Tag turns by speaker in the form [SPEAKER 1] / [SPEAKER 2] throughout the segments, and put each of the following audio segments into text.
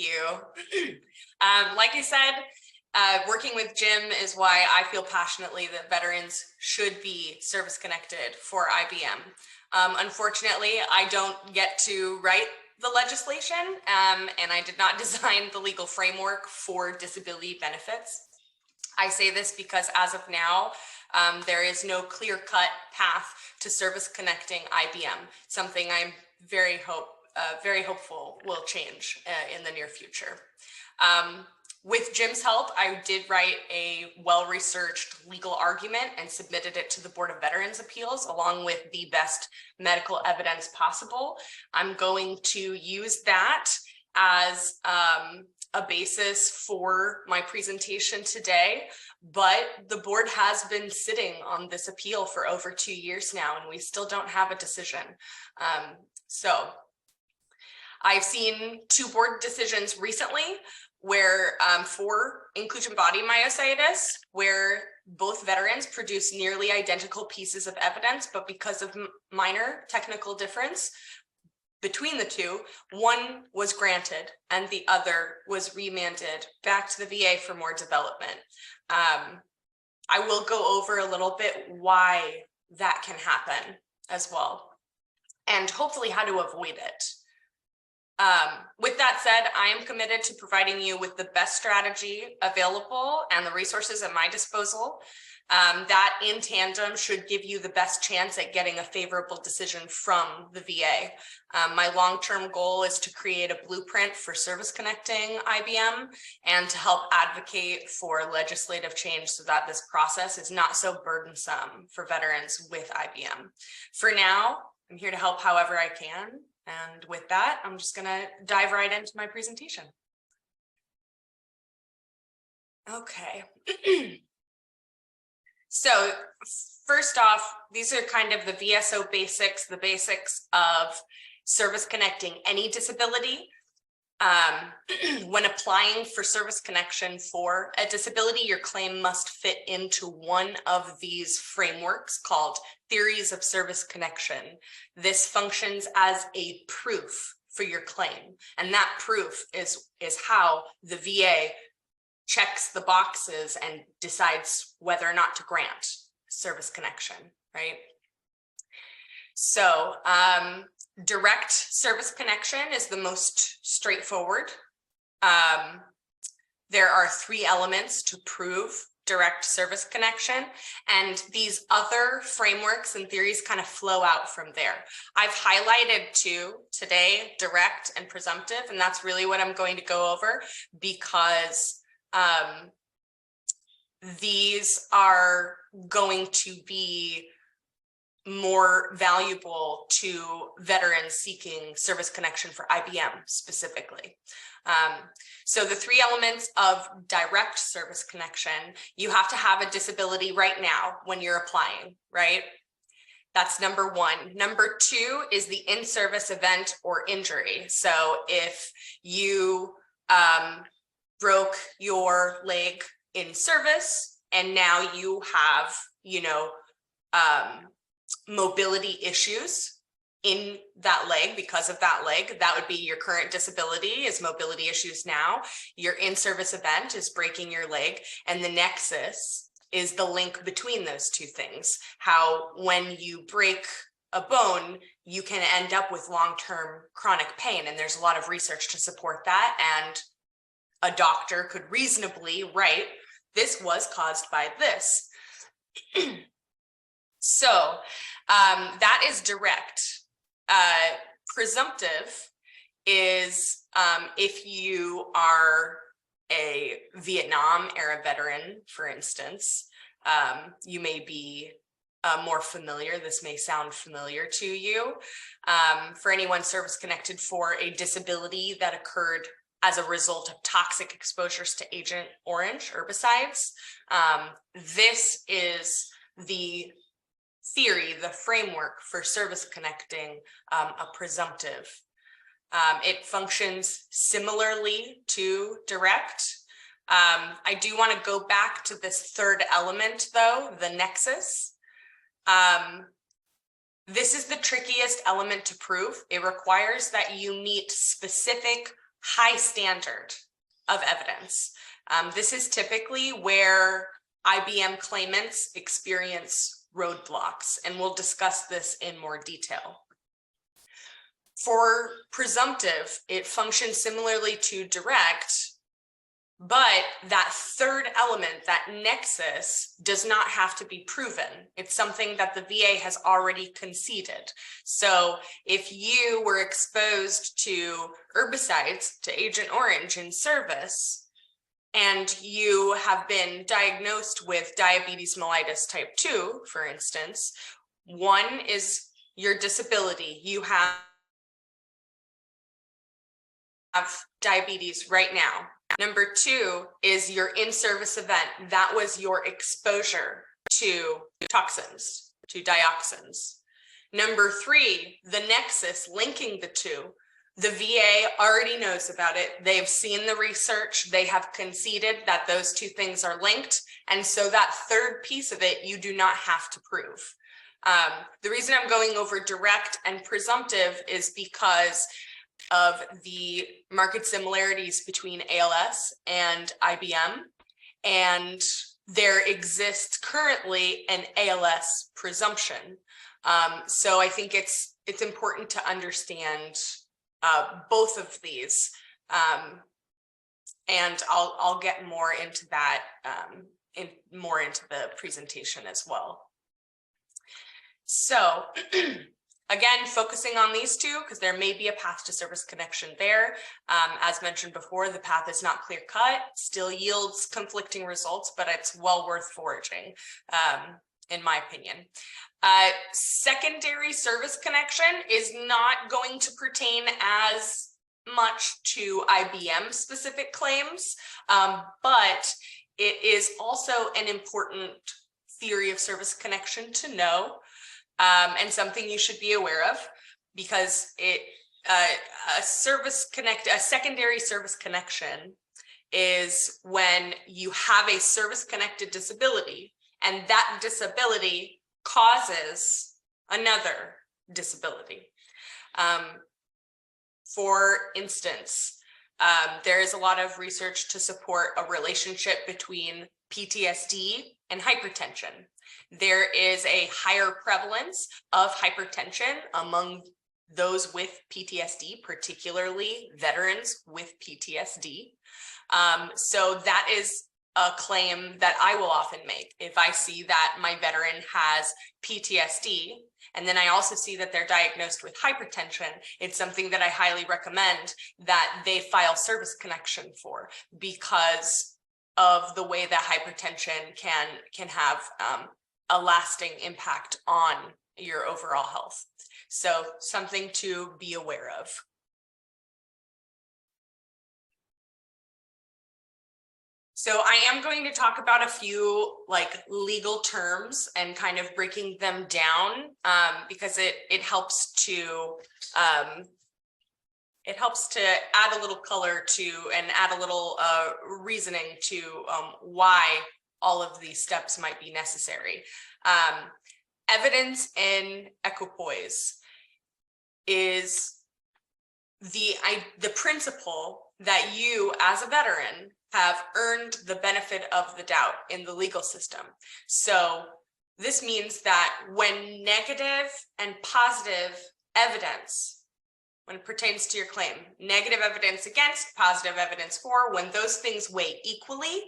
[SPEAKER 1] you. Like I said, working with Jim is why I feel passionately that veterans should be service connected for IBM. Unfortunately, I don't get to write the legislation, and I did not design the legal framework for disability benefits. I say this because as of now, there is no clear-cut path to service connecting IBM, something I'm very hopeful will change in the near future. With Jim's help, I did write a well-researched legal argument and submitted it to the Board of Veterans Appeals along with the best medical evidence possible. I'm going to use that as a basis for my presentation today, but the board has been sitting on this appeal for over 2 years now, and we still don't have a decision. So I've seen 2 board decisions recently where for inclusion body myositis, where both veterans produced nearly identical pieces of evidence, but because of minor technical difference between the two, one was granted and the other was remanded back to the VA for more development. I will go over a little bit why that can happen as well, and hopefully how to avoid it. With that said, I am committed to providing you with the best strategy available and the resources at my disposal that in tandem should give you the best chance at getting a favorable decision from the VA. My long-term goal is to create a blueprint for service connecting IBM and to help advocate for legislative change so that this process is not so burdensome for veterans with IBM. For now, I'm here to help however I can. And with that, I'm just going to dive right into my presentation. Okay. So first off, these are kind of the VSO basics, the basics of service connecting any disability. When applying for service connection for a disability, your claim must fit into one of these frameworks called theories of service connection. This functions as a proof for your claim, and that proof is how the VA checks the boxes and decides whether or not to grant service connection, right? So direct service connection is the most straightforward. There are 3 elements to prove direct service connection, and these other frameworks and theories kind of flow out from there. I've highlighted 2 today, direct and presumptive, and that's really what I'm going to go over because these are going to be more valuable to veterans seeking service connection for IBM specifically. So the 3 elements of direct service connection, you have to have a disability right now when you're applying, right? That's number 1. Number 2 is the in-service event or injury. So if you broke your leg in service and now you have, mobility issues in that leg because of that leg, that would be your current disability is mobility issues now. Your in-service event is breaking your leg, and the nexus is the link between those 2 things. How when you break a bone, you can end up with long-term chronic pain, and there's a lot of research to support that, and a doctor could reasonably write, this was caused by this. So that is direct. Presumptive is if you are a Vietnam era veteran, for instance, you may be more familiar. This may sound familiar to you. For anyone service connected for a disability that occurred as a result of toxic exposures to Agent Orange herbicides, this is the theory, the framework for service connecting a presumptive. It functions similarly to direct. I do want to go back to this 3rd element though, the nexus. This is the trickiest element to prove. It requires that you meet specific high standard of evidence. This is typically where IBM claimants experience roadblocks, and we'll discuss this in more detail. For presumptive, it functions similarly to direct, but that third element, that nexus, does not have to be proven. It's something that the VA has already conceded. So if you were exposed to herbicides, to Agent Orange in service, and you have been diagnosed with diabetes mellitus type 2, for instance, one is your disability. You have diabetes right now. Number two is your in-service event. That was your exposure to toxins, to dioxins. Number three, the nexus linking the two. The VA already knows about it. They've seen the research. They have conceded that those two things are linked. And so that third piece of it, you do not have to prove. The reason I'm going over direct and presumptive is because of the market similarities between ALS and IBM, and there exists currently an ALS presumption. So I think it's important to understand both of these, and I'll get more into that more into the presentation as well. So again, focusing on these two, because there may be a path to service connection there. As mentioned before, the path is not clear cut, still yields conflicting results, but it's well worth foraging, in my opinion. Secondary service connection is not going to pertain as much to IBM specific claims, but it is also an important theory of service connection to know. And something you should be aware of, because a secondary service connection is when you have a service-connected disability, and that disability causes another disability. For instance, there is a lot of research to support a relationship between PTSD and hypertension. There is a higher prevalence of hypertension among those with PTSD, particularly veterans with PTSD. So that is a claim that I will often make. If I see that my veteran has PTSD, and then I also see that they're diagnosed with hypertension, it's something that I highly recommend that they file service connection for, because of the way that hypertension can have a lasting impact on your overall health. So something to be aware of. So I am going to talk about a few legal terms and kind of breaking them down, because it helps to add a little color to and add a little reasoning to why all of these steps might be necessary. Evidence in equipoise is the principle that you, as a veteran, have earned the benefit of the doubt in the legal system. So this means that when negative and positive evidence, when it pertains to your claim, negative evidence against, positive evidence for, when those things weigh equally,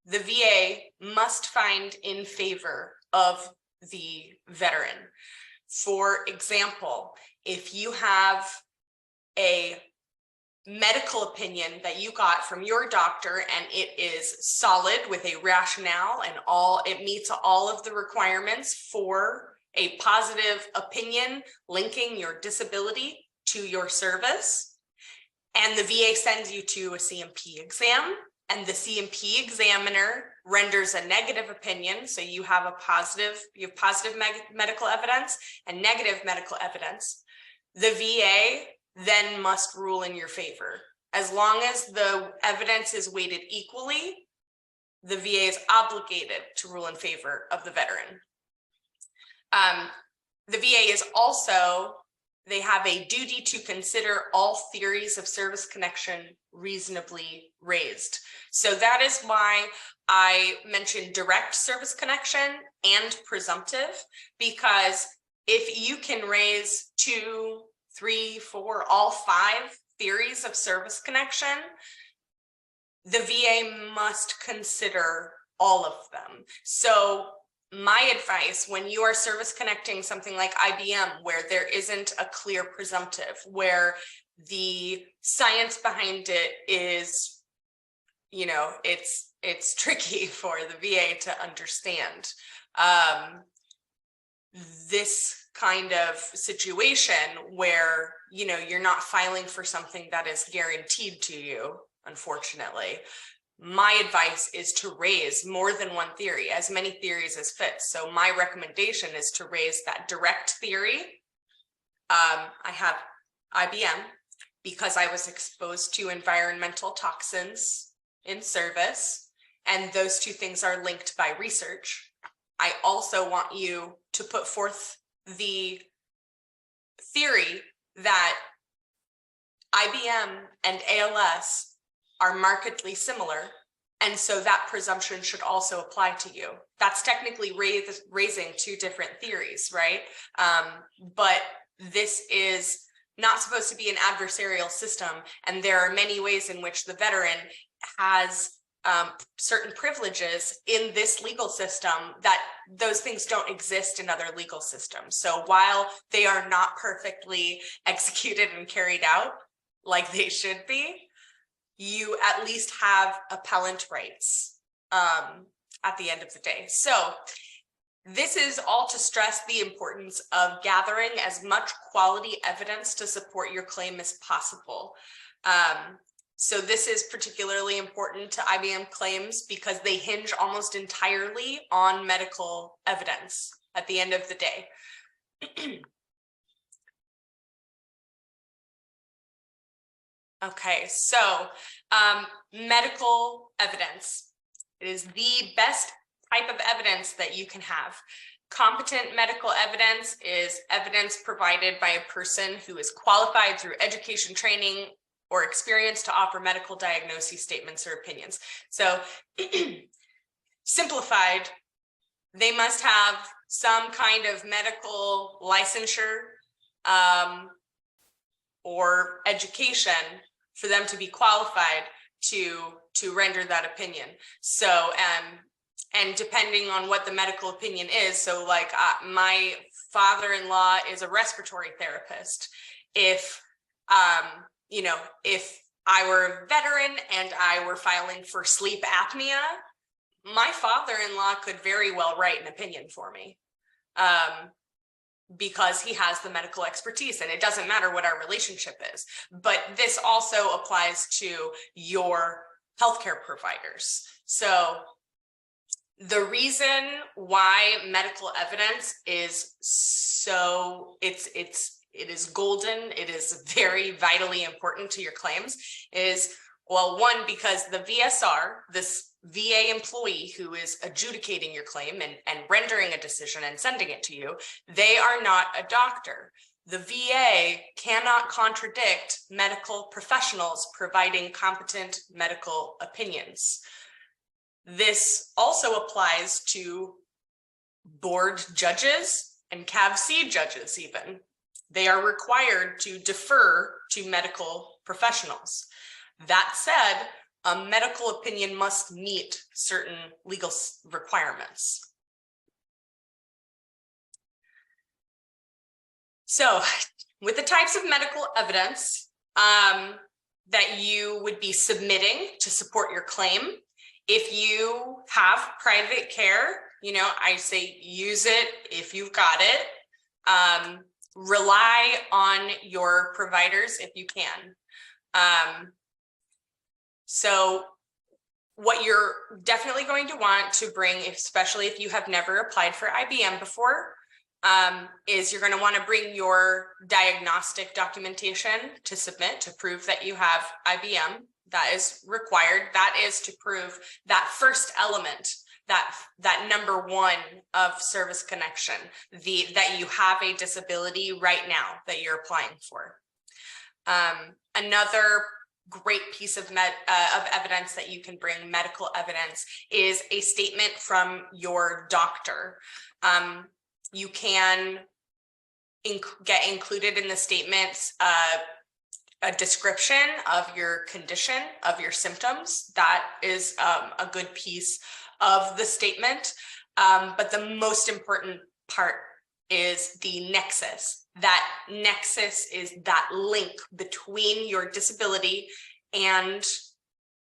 [SPEAKER 1] the VA must find in favor of the veteran. For example, if you have a medical opinion that you got from your doctor and it is solid with a rationale and it meets all of the requirements for a positive opinion linking your disability to your service, and the VA sends you to a CMP exam, and the CMP examiner renders a negative opinion, so you have positive medical evidence and negative medical evidence, the VA then must rule in your favor. As long as the evidence is weighted equally, the VA is obligated to rule in favor of the veteran. The VA is also they have a duty to consider all theories of service connection reasonably raised. So that is why I mentioned direct service connection and presumptive, because if you can raise 2, 3, 4, all 5 theories of service connection, the VA must consider all of them. So my advice, when you are service connecting something like IBM, where there isn't a clear presumptive, where the science behind it is, you know, it's tricky for the VA to understand. This kind of situation where, you know, you're not filing for something that is guaranteed to you, unfortunately, my advice is to raise more than one theory, as many theories as fits. So my recommendation is to raise that direct theory. I have IBM because I was exposed to environmental toxins in service, and those two things are linked by research. I also want you to put forth the theory that IBM and ALS are markedly similar, and so that presumption should also apply to you. That's technically raising 2 different theories, right? But this is not supposed to be an adversarial system, and there are many ways in which the veteran has certain privileges in this legal system that those things don't exist in other legal systems. So while they are not perfectly executed and carried out like they should be, you at least have appellant rights at the end of the day. So this is all to stress the importance of gathering as much quality evidence to support your claim as possible. So this is particularly important to IBM claims because they hinge almost entirely on medical evidence at the end of the day. Okay, so medical evidence. It is the best type of evidence that you can have. Competent medical evidence is evidence provided by a person who is qualified through education, training, or experience to offer medical diagnosis, statements, or opinions. So simplified, they must have some kind of medical licensure or education for them to be qualified to render that opinion. So, and depending on what the medical opinion is, so like my father-in-law is a respiratory therapist. If, you know, if I were a veteran and I were filing for sleep apnea, my father-in-law could very well write an opinion for me. Because he has the medical expertise, and it doesn't matter what our relationship is. But this also applies to your healthcare providers. So the reason why medical evidence is so, it is golden, it is very vitally important to your claims is, well, one, because the VSR, this VA employee who is adjudicating your claim and rendering a decision and sending it to you, they are not a doctor. The VA cannot contradict medical professionals providing competent medical opinions. This also applies to board judges and CAVC judges even. They are required to defer to medical professionals. That said, a medical opinion must meet certain legal requirements. So with the types of medical evidence that you would be submitting to support your claim, if you have private care, you know, I say use it if you've got it. Rely on your providers if you can. So what you're definitely going to want to bring, especially if you have never applied for IBM before, is you're going to want to bring your diagnostic documentation to submit to prove that you have IBM. That is required. That is to prove that first element, that number one of service connection, that you have a disability right now that you're applying for. Another great piece of evidence that you can bring, medical evidence, is a statement from your doctor. You can get included in the statements a description of your condition, of your symptoms. That is a good piece of the statement. But the most important part is the nexus. That nexus is that link between your disability and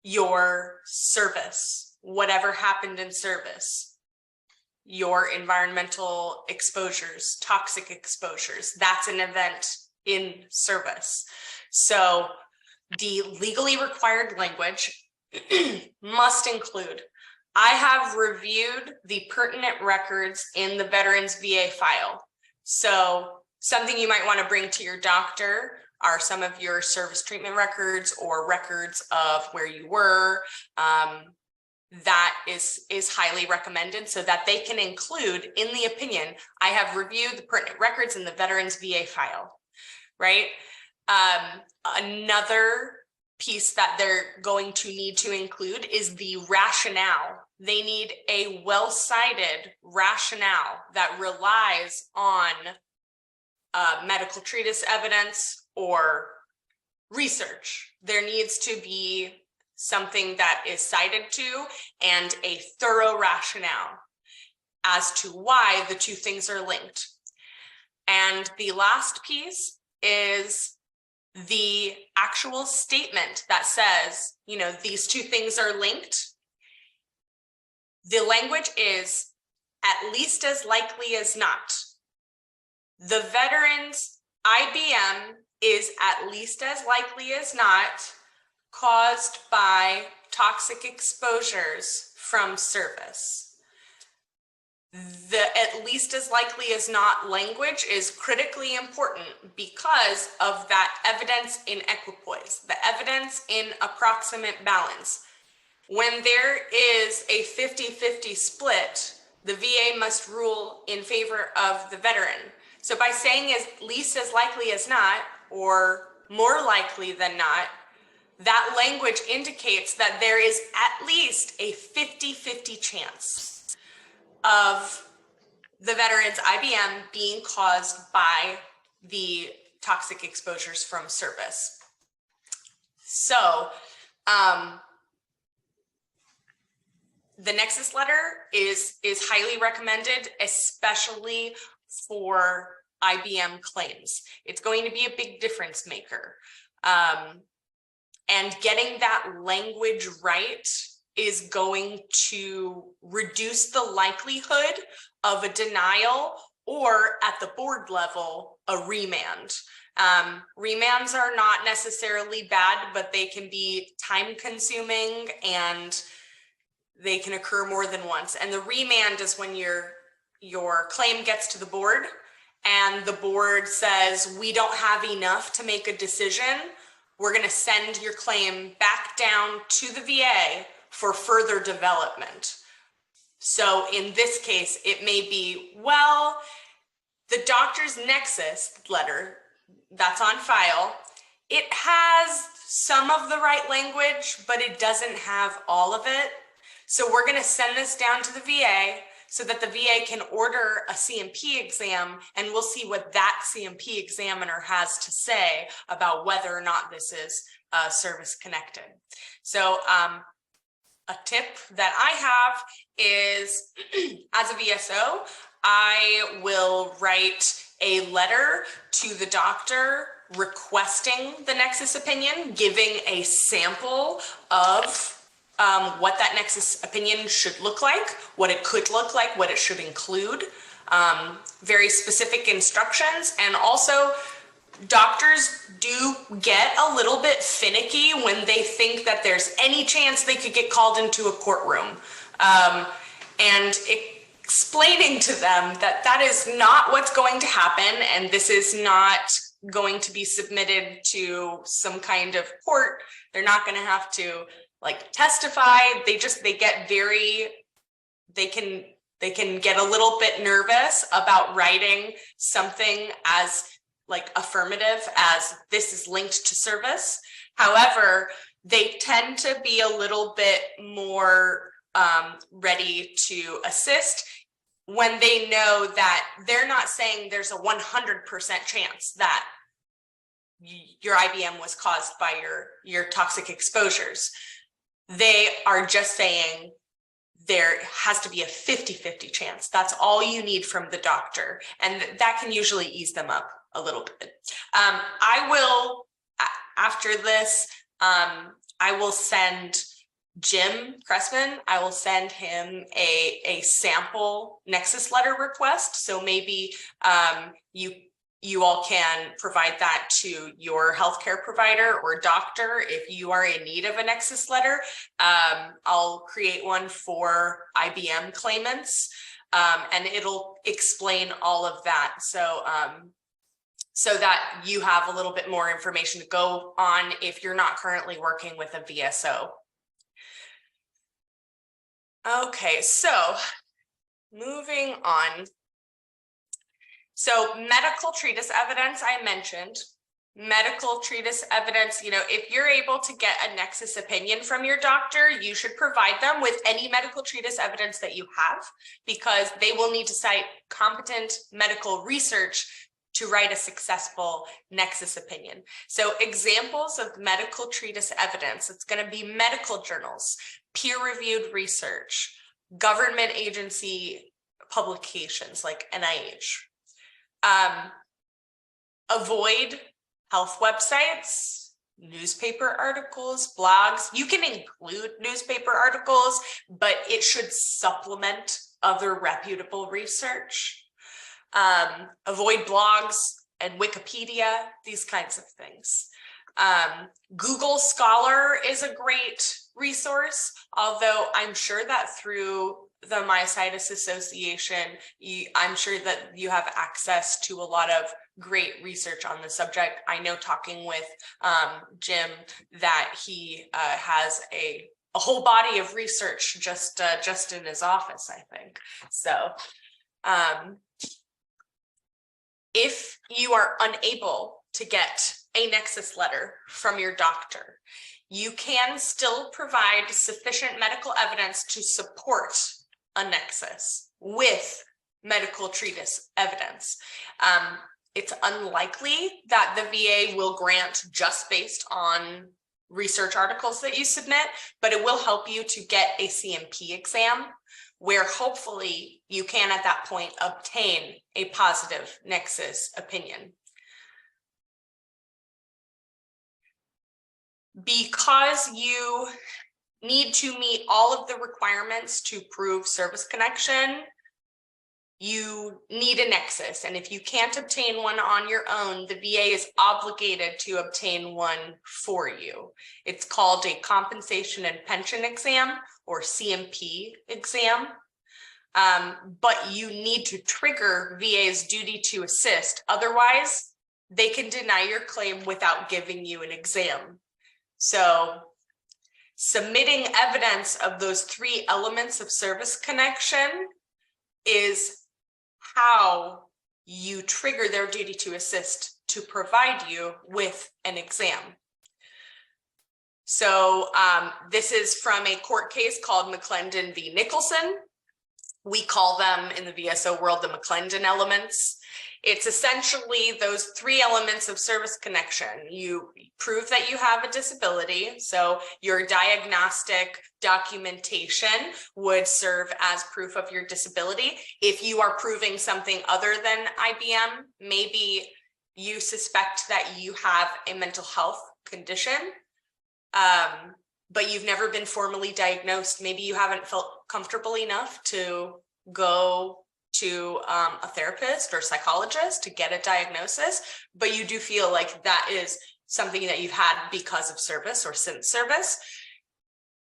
[SPEAKER 1] your service, whatever happened in service, your environmental exposures, toxic exposures. That's an event in service. So the legally required language must include, I have reviewed the pertinent records in the veteran's VA file. So something you might want to bring to your doctor are some of your service treatment records or records of where you were. That is highly recommended so that they can include in the opinion, I have reviewed the pertinent records in the veteran's VA file, right? Another piece that they're going to need to include is the rationale. They need a well-cited rationale that relies on medical treatise evidence or research. There needs to be something that is cited to and a thorough rationale as to why the two things are linked. And the last piece is the actual statement that says, you know, these two things are linked. The language is at least as likely as not. The veteran's IBM is at least as likely as not caused by toxic exposures from service. The at least as likely as not language is critically important because of that evidence in equipoise, the evidence in approximate balance. When there is a 50-50 split, the VA must rule in favor of the veteran. So by saying at least as likely as not, or more likely than not, that language indicates that there is at least a 50-50 chance of the veteran's IBM being caused by the toxic exposures from service. So the nexus letter is highly recommended, especially for IBM claims. It's going to be a big difference maker. And getting that language right is going to reduce the likelihood of a denial or, at the board level, a remand. Remands are not necessarily bad, but they can be time consuming and they can occur more than once. And the remand is when your claim gets to the board and the board says, we don't have enough to make a decision. We're going to send your claim back down to the VA for further development. So in this case, it may be, well, the doctor's nexus letter that's on file, it has some of the right language, but it doesn't have all of it. So we're going to send this down to the VA so that the VA can order a CMP exam, and we'll see what that CMP examiner has to say about whether or not this is service connected. So a tip that I have is, as a VSO, I will write a letter to the doctor requesting the nexus opinion, giving a sample of what that nexus opinion should look like, what it could look like, what it should include, very specific instructions. And also, doctors do get a little bit finicky when they think that there's any chance they could get called into a courtroom. And explaining to them that that is not what's going to happen, and this is not going to be submitted to some kind of court. They're not going to have to like testify. They get very, they can get a little bit nervous about writing something as like affirmative as this is linked to service. However, they tend to be a little bit more ready to assist when they know that they're not saying there's a 100% chance that your IBM was caused by your toxic exposures. They are just saying there has to be a 50-50 chance. That's all you need from the doctor. And that can usually ease them up a little bit. I will, after this, I will send Jim Cressman, I will send him a sample Nexus letter request. So maybe you all can provide that to your healthcare provider or doctor if you are in need of a Nexus letter. I'll create one for IBM claimants, and it'll explain all of that. So that you have a little bit more information to go on if you're not currently working with a VSO. Okay, so moving on. So medical treatise evidence, I mentioned. Medical treatise evidence, if you're able to get a Nexus opinion from your doctor, you should provide them with any medical treatise evidence that you have, because they will need to cite competent medical research to write a successful Nexus opinion. So examples of medical treatise evidence, it's going to be medical journals, peer-reviewed research, government agency publications like NIH. Avoid health websites, newspaper articles, blogs. You can include newspaper articles, but it should supplement other reputable research. Avoid blogs and Wikipedia, these kinds of things. Google Scholar is a great resource, although I'm sure that through the Myositis Association, I'm sure that you have access to a lot of great research on the subject. I know, talking with Jim, that he has a whole body of research just in his office, I think. So if you are unable to get a Nexus letter from your doctor, you can still provide sufficient medical evidence to support a Nexus with medical treatise evidence. It's unlikely that the VA will grant just based on research articles that you submit, but it will help you to get a CMP exam, where hopefully you can at that point obtain a positive Nexus opinion. Because you need to meet all of the requirements to prove service connection, you need a Nexus. And if you can't obtain one on your own, the VA is obligated to obtain one for you. It's called a compensation and pension exam, or CMP exam. But you need to trigger VA's duty to assist. Otherwise, they can deny your claim without giving you an exam. So submitting evidence of those 3 elements of service connection is how you trigger their duty to assist to provide you with an exam. So this is from a court case called McClendon v. Nicholson. We call them in the VSO world the McClendon elements. It's essentially those 3 elements of service connection. You prove that you have a disability, so your diagnostic documentation would serve as proof of your disability. If you are proving something other than IBM, maybe you suspect that you have a mental health condition, but you've never been formally diagnosed. Maybe you haven't felt comfortable enough to go to a therapist or psychologist to get a diagnosis, but you do feel like that is something that you've had because of service or since service.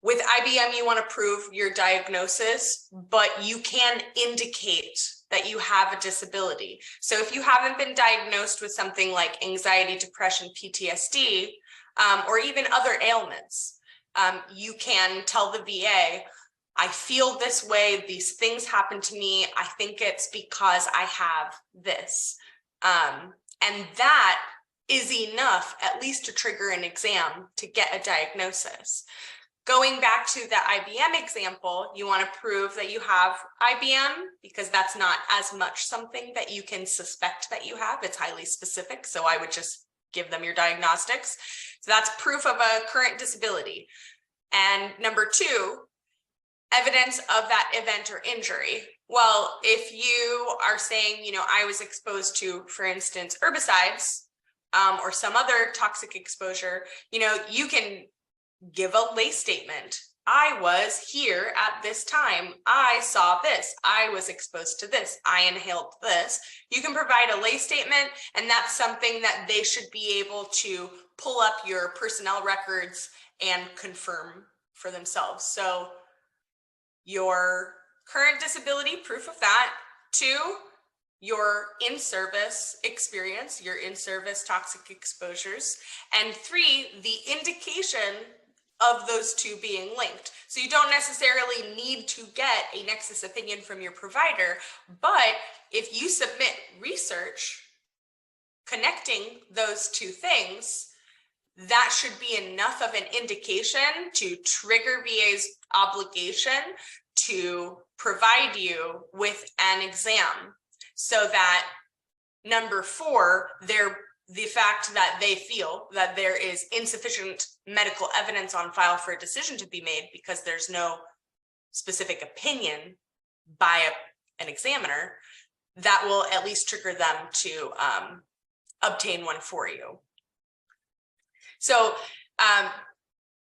[SPEAKER 1] With IBM, you want to prove your diagnosis, but you can indicate that you have a disability. So if you haven't been diagnosed with something like anxiety, depression, PTSD, or even other ailments, you can tell the VA, I feel this way, these things happen to me, I think it's because I have this. And that is enough, at least to trigger an exam to get a diagnosis. Going back to the IBM example, you want to prove that you have IBM because that's not as much something that you can suspect that you have. It's highly specific, so I would just give them your diagnostics. So that's proof of a current disability. And number two, evidence of that event or injury. Well, if you are saying, you know, I was exposed to, for instance, herbicides or some other toxic exposure, you know, you can give a lay statement. I was here at this time. I saw this. I was exposed to this. I inhaled this. You can provide a lay statement, and that's something that they should be able to pull up your personnel records and confirm for themselves. So your current disability, proof of that. Two, your in-service experience, your in-service toxic exposures. And three, the indication of those two being linked. So you don't necessarily need to get a nexus opinion from your provider, but if you submit research connecting those two things, that should be enough of an indication to trigger VA's obligation to provide you with an exam, so that number four, the fact that they feel that there is insufficient medical evidence on file for a decision to be made because there's no specific opinion by an examiner, that will at least trigger them to obtain one for you. So I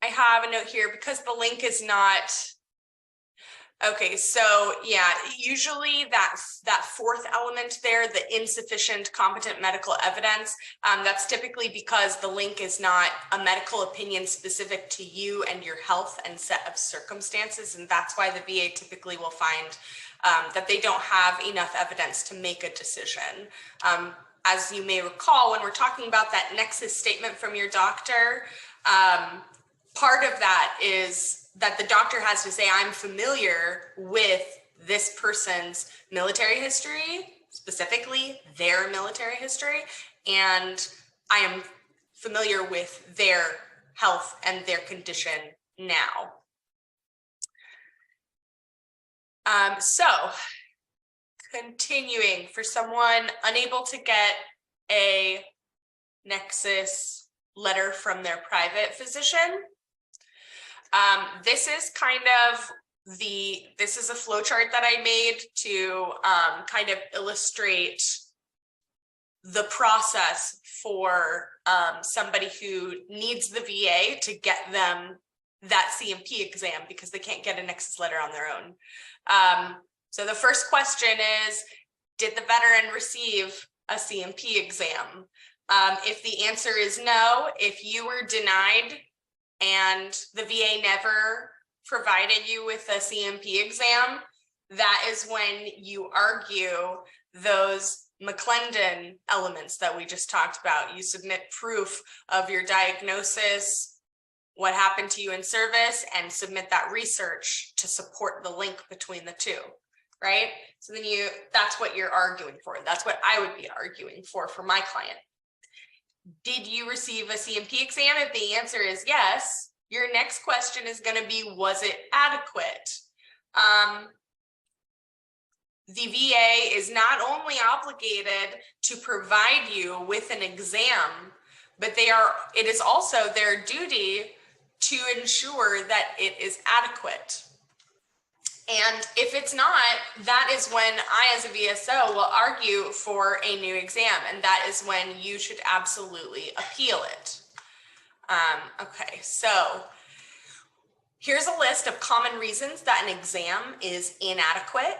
[SPEAKER 1] have a note here because the link is not, okay, so yeah, usually that fourth element there, the insufficient competent medical evidence, that's typically because the link is not a medical opinion specific to you and your health and set of circumstances, and that's why the VA typically will find that they don't have enough evidence to make a decision. As you may recall, when we're talking about that nexus statement from your doctor, part of that is that the doctor has to say, I'm familiar with this person's military history, specifically their military history, and I am familiar with their health and their condition now. So continuing, for someone unable to get a nexus letter from their private physician, this is kind of this is a flow chart that I made to kind of illustrate the process for somebody who needs the VA to get them that CMP exam because they can't get a nexus letter on their own. So the first question is, did the veteran receive a CMP exam? If the answer is no, if you were denied and the VA never provided you with a CMP exam, that is when you argue those McClendon elements that we just talked about. You submit proof of your diagnosis, what happened to you in service, and submit that research to support the link between the two, right? So then that's what you're arguing for. That's what I would be arguing for my client. Did you receive a CMP exam? If the answer is yes, your next question is going to be, was it adequate? The VA is not only obligated to provide you with an exam, but it is also their duty to ensure that it is adequate. And if it's not, that is when I, as a VSO, will argue for a new exam, and that is when you should absolutely appeal it. Okay, so here's a list of common reasons that an exam is inadequate.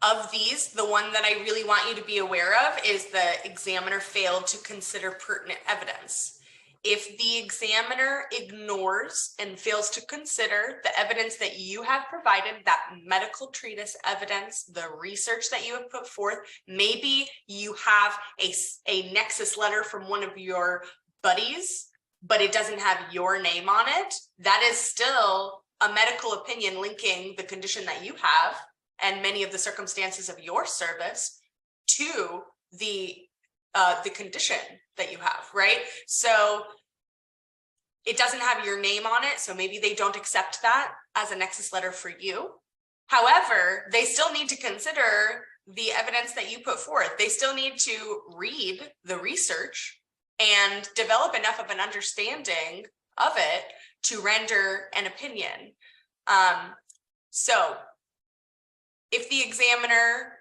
[SPEAKER 1] Of these, the one that I really want you to be aware of is the examiner failed to consider pertinent evidence. If the examiner ignores and fails to consider the evidence that you have provided, that medical treatise evidence, the research that you have put forth, maybe you have a nexus letter from one of your buddies, but it doesn't have your name on it, that is still a medical opinion linking the condition that you have and many of the circumstances of your service to the condition that you have, right? So it doesn't have your name on it, so maybe they don't accept that as a nexus letter for you. However, they still need to consider the evidence that you put forth. They still need to read the research and develop enough of an understanding of it to render an opinion. So if the examiner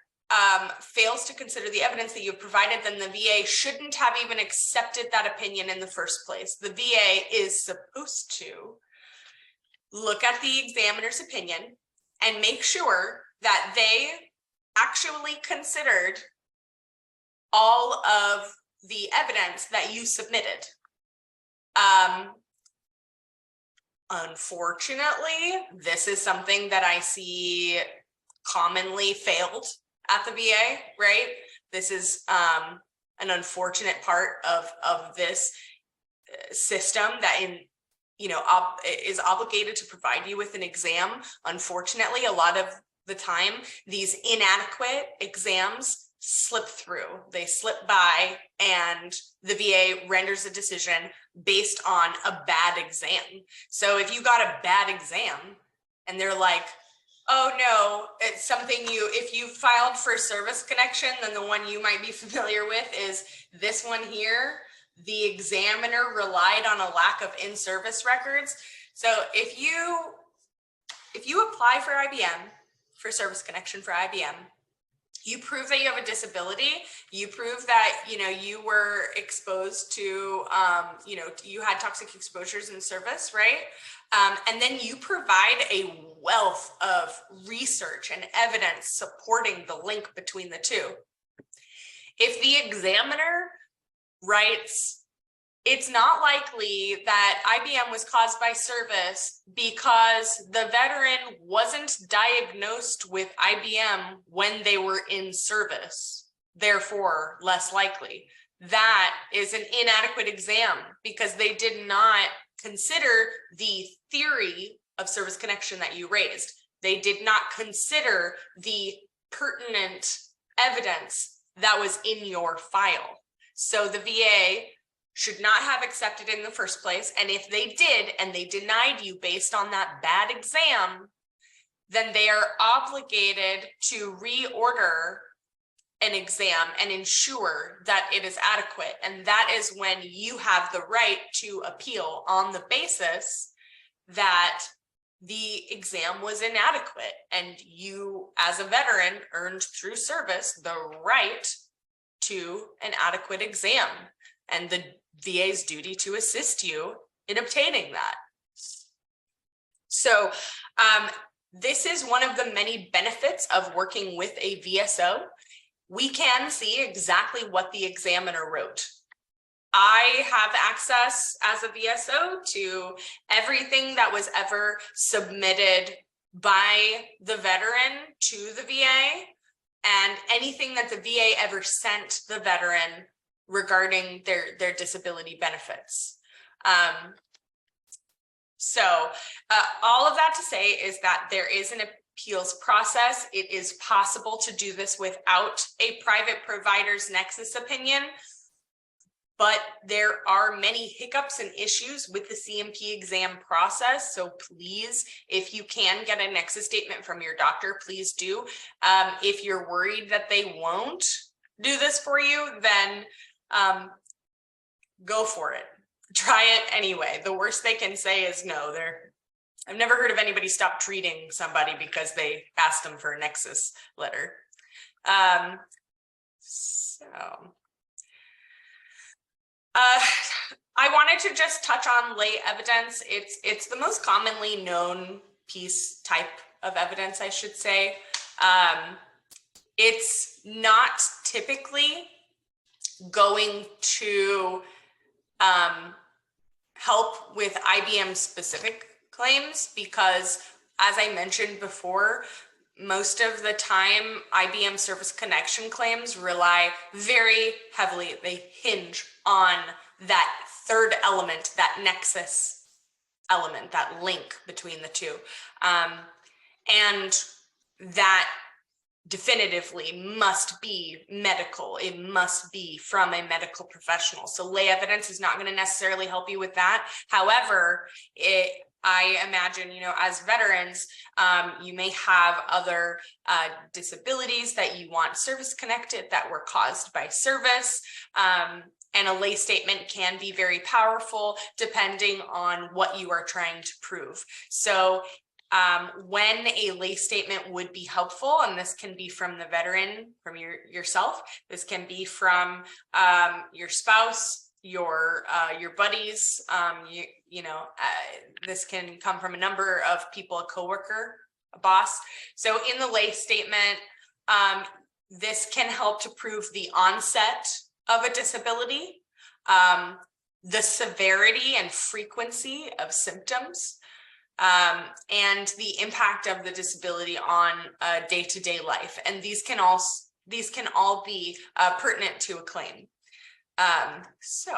[SPEAKER 1] fails to consider the evidence that you've provided, then the VA shouldn't have even accepted that opinion in the first place. The VA is supposed to look at the examiner's opinion and make sure that they actually considered all of the evidence that you submitted. Unfortunately, this is something that I see commonly failed at the VA, right? This is an unfortunate part of this system that is obligated to provide you with an exam. Unfortunately, a lot of the time, these inadequate exams slip through. They slip by, and the VA renders a decision based on a bad exam. So if you got a bad exam and they're like, oh no, it's something if you filed for service connection, then the one you might be familiar with is this one here. The examiner relied on a lack of in-service records. So if you apply for IBM, for service connection for IBM, you prove that you have a disability, you prove that, you were exposed to, you had toxic exposures in service, right? And then you provide a wealth of research and evidence supporting the link between the two. If the examiner writes, it's not likely that IBM was caused by service because the veteran wasn't diagnosed with IBM when they were in service, therefore less likely. That is an inadequate exam because they did not consider the theory of service connection that you raised. They did not consider the pertinent evidence that was in your file. So the VA should not have accepted it in the first place. And if they did, and they denied you based on that bad exam, then they are obligated to reorder an exam and ensure that it is adequate. And that is when you have the right to appeal on the basis that the exam was inadequate and you, as a veteran, earned through service the right to an adequate exam and the VA's duty to assist you in obtaining that. So this is one of the many benefits of working with a VSO. We can see exactly what the examiner wrote. I have access as a VSO to everything that was ever submitted by the veteran to the VA and anything that the VA ever sent the veteran regarding their disability benefits. So all of that to say is that there is an appeals process. It is possible to do this without a private provider's nexus opinion, but there are many hiccups and issues with the CMP exam process. So please, if you can get a nexus statement from your doctor, please do. If you're worried that they won't do this for you, then go for it. Try it anyway. The worst they can say is no. I've never heard of anybody stop treating somebody because they asked them for a nexus letter. I wanted to just touch on lay evidence. It's the most commonly known type of evidence, I should say. It's not typically going to help with IBM specific claims because, as I mentioned before, most of the time IBM service connection claims rely very heavily, they hinge on that third element, that nexus element, that link between the two. And that definitively must be medical. It must be from a medical professional. So lay evidence is not going to necessarily help you with that. However, I imagine, as veterans, you may have other disabilities that you want service connected that were caused by service. And a lay statement can be very powerful depending on what you are trying to prove. So when a lay statement would be helpful, and this can be from the veteran, from yourself, this can be from your spouse, your buddies, this can come from a number of people, a coworker, a boss. So in the lay statement, this can help to prove the onset of a disability, the severity and frequency of symptoms, and the impact of the disability on day-to-day life. And these can all be pertinent to a claim. So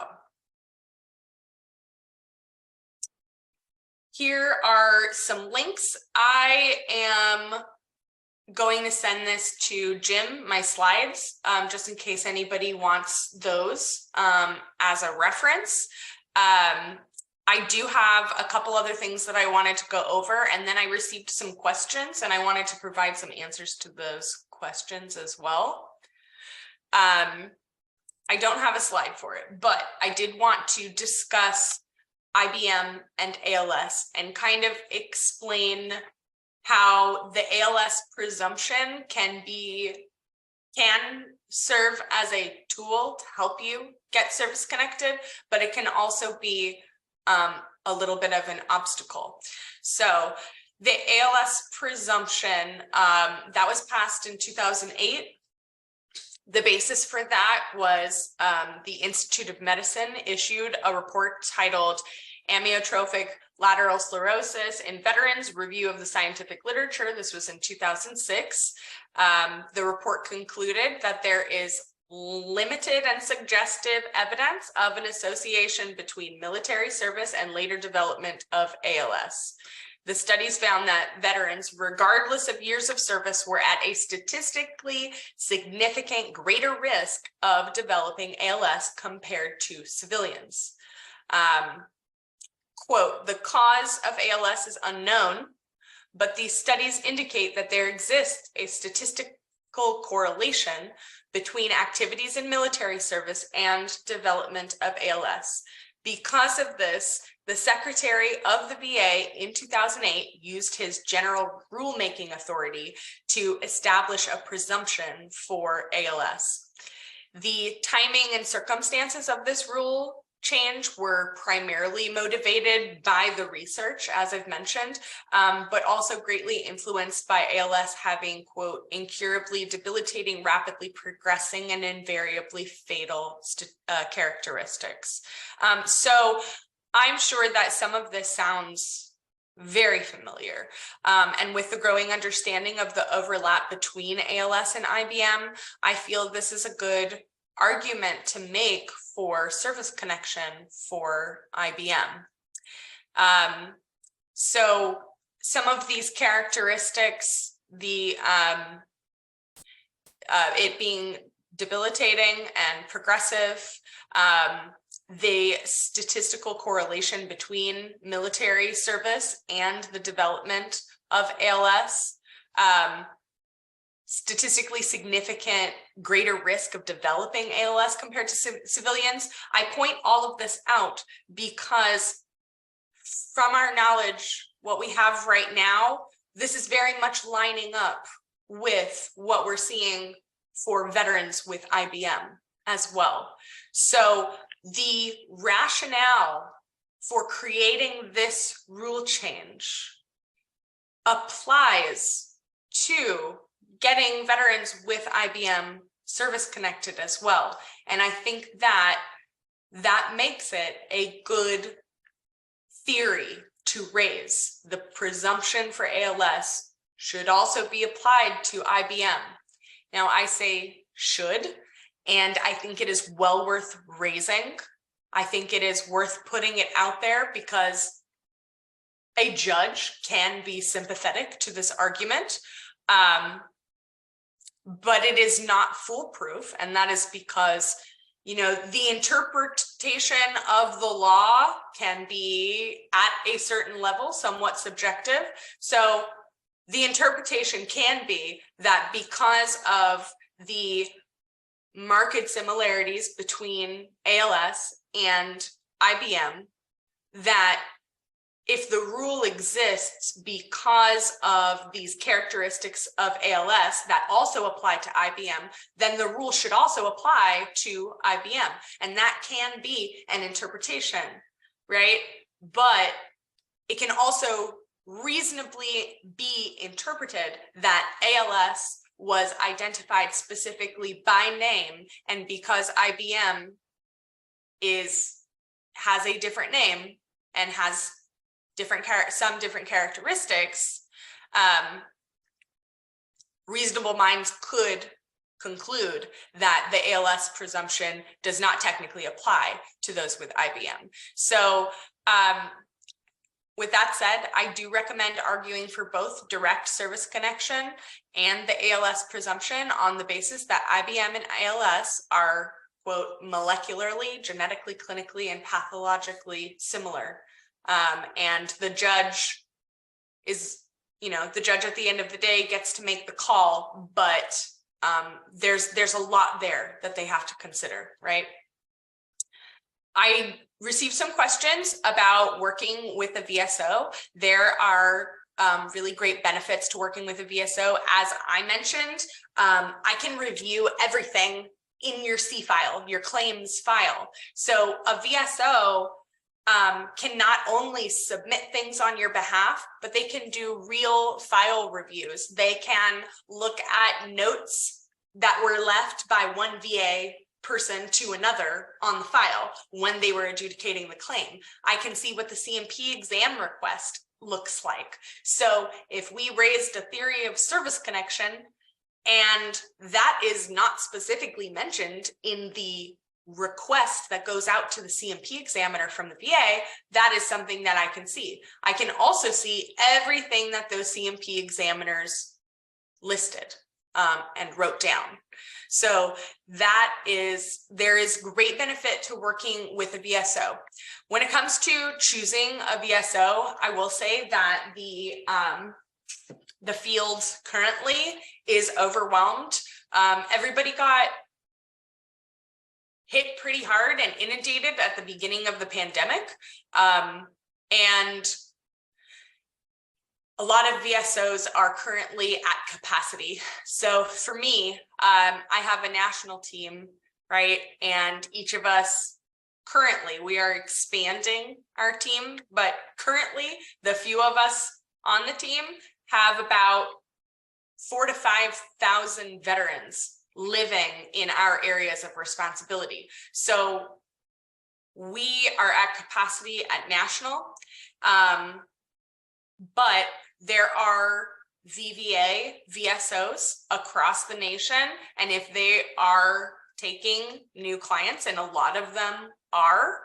[SPEAKER 1] here are some links. I am going to send this to Jim, my slides, just in case anybody wants those as a reference. I do have a couple other things that I wanted to go over, and then I received some questions and I wanted to provide some answers to those questions as well. I don't have a slide for it, but I did want to discuss IBM and ALS and kind of explain how the ALS presumption can serve as a tool to help you get service connected, but it can also be a little bit of an obstacle. So the ALS presumption that was passed in 2008. The basis for that was the Institute of Medicine issued a report titled Amyotrophic Lateral Sclerosis in Veterans, Review of the Scientific Literature. This was in 2006. The report concluded that there is limited and suggestive evidence of an association between military service and later development of ALS. The studies found that veterans, regardless of years of service, were at a statistically significant greater risk of developing ALS compared to civilians. Quote, the cause of ALS is unknown, but these studies indicate that there exists a statistical correlation between activities in military service and development of ALS. Because of this, the Secretary of the VA in 2008 used his general rulemaking authority to establish a presumption for ALS. The timing and circumstances of this rule change were primarily motivated by the research, as I've mentioned, but also greatly influenced by ALS having, quote, incurably debilitating, rapidly progressing, and invariably fatal characteristics. So I'm sure that some of this sounds very familiar. And with the growing understanding of the overlap between ALS and IBM, I feel this is a good argument to make for service connection for IBM. So some of these characteristics, it being debilitating and progressive, the statistical correlation between military service and the development of ALS, statistically significant greater risk of developing ALS compared to civilians. I point all of this out because from our knowledge, what we have right now, this is very much lining up with what we're seeing for veterans with IBM as well. So the rationale for creating this rule change applies to getting veterans with IBM service connected as well. And I think that makes it a good theory to raise. The presumption for ALS should also be applied to IBM. Now I say should, and I think it is well worth raising. I think it is worth putting it out there because a judge can be sympathetic to this argument, but it is not foolproof. And that is because, you know, the interpretation of the law can be at a certain level, somewhat subjective. So the interpretation can be that because of the marked similarities between ALS and IBM, that if the rule exists because of these characteristics of ALS that also apply to IBM, then the rule should also apply to IBM. And that can be an interpretation, right? But it can also reasonably be interpreted that ALS was identified specifically by name, and because IBM has a different name and has some different characteristics, reasonable minds could conclude that the ALS presumption does not technically apply to those with IBM. So with that said, I do recommend arguing for both direct service connection and the ALS presumption on the basis that IBM and ALS are, quote, molecularly, genetically, clinically, and pathologically similar. And the judge is, you know, the judge at the end of the day gets to make the call, but there's a lot there that they have to consider, right? I received some questions about working with a VSO. There are really great benefits to working with a VSO. As I mentioned, I can review everything in your C file, your claims file. So a VSO can not only submit things on your behalf, but they can do real file reviews. They can look at notes that were left by one VA person to another on the file when they were adjudicating the claim. I can see what the CMP exam request looks like. So if we raised a theory of service connection and that is not specifically mentioned in the request that goes out to the CMP examiner from the VA, that is something that I can see. I can also see everything that those CMP examiners listed and wrote down. So there is great benefit to working with a VSO. When it comes to choosing a VSO, I will say that the field currently is overwhelmed. Everybody got hit pretty hard and inundated at the beginning of the pandemic. And a lot of VSOs are currently at capacity. So for me, I have a national team, right? And each of us currently, we are expanding our team, but currently the few of us on the team have about 4,000 to 5,000 veterans living in our areas of responsibility. So we are at capacity at national, but there are VVA VSOs across the nation. And if they are taking new clients, and a lot of them are,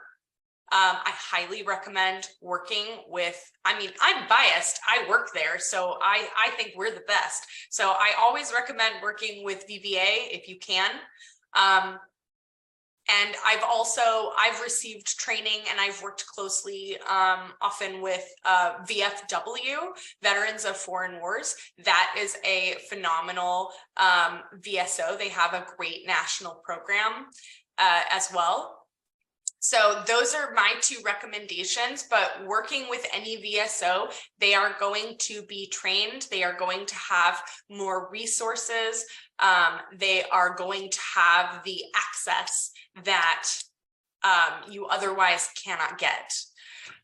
[SPEAKER 1] I highly recommend working with, I'm biased, I work there, so I think we're the best. So I always recommend working with VVA if you can. And I've received training and I've worked closely often with VFW, Veterans of Foreign Wars. That is a phenomenal VSO. They have a great national program as well. So those are my two recommendations, but working with any VSO, they are going to be trained. They are going to have more resources. They are going to have the access that you otherwise cannot get.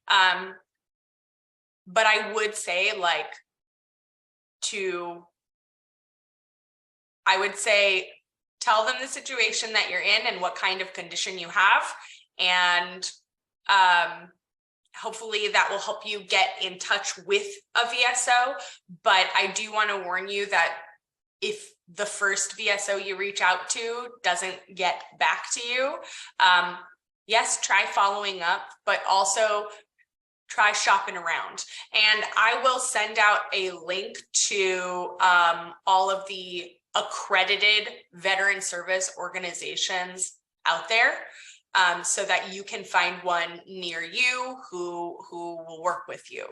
[SPEAKER 1] But I would say tell them the situation that you're in and what kind of condition you have. And hopefully that will help you get in touch with a VSO. But I do want to warn you that if the first VSO you reach out to doesn't get back to you, yes, try following up, but also try shopping around. And I will send out a link to all of the accredited veteran service organizations out there, so that you can find one near you who will work with you.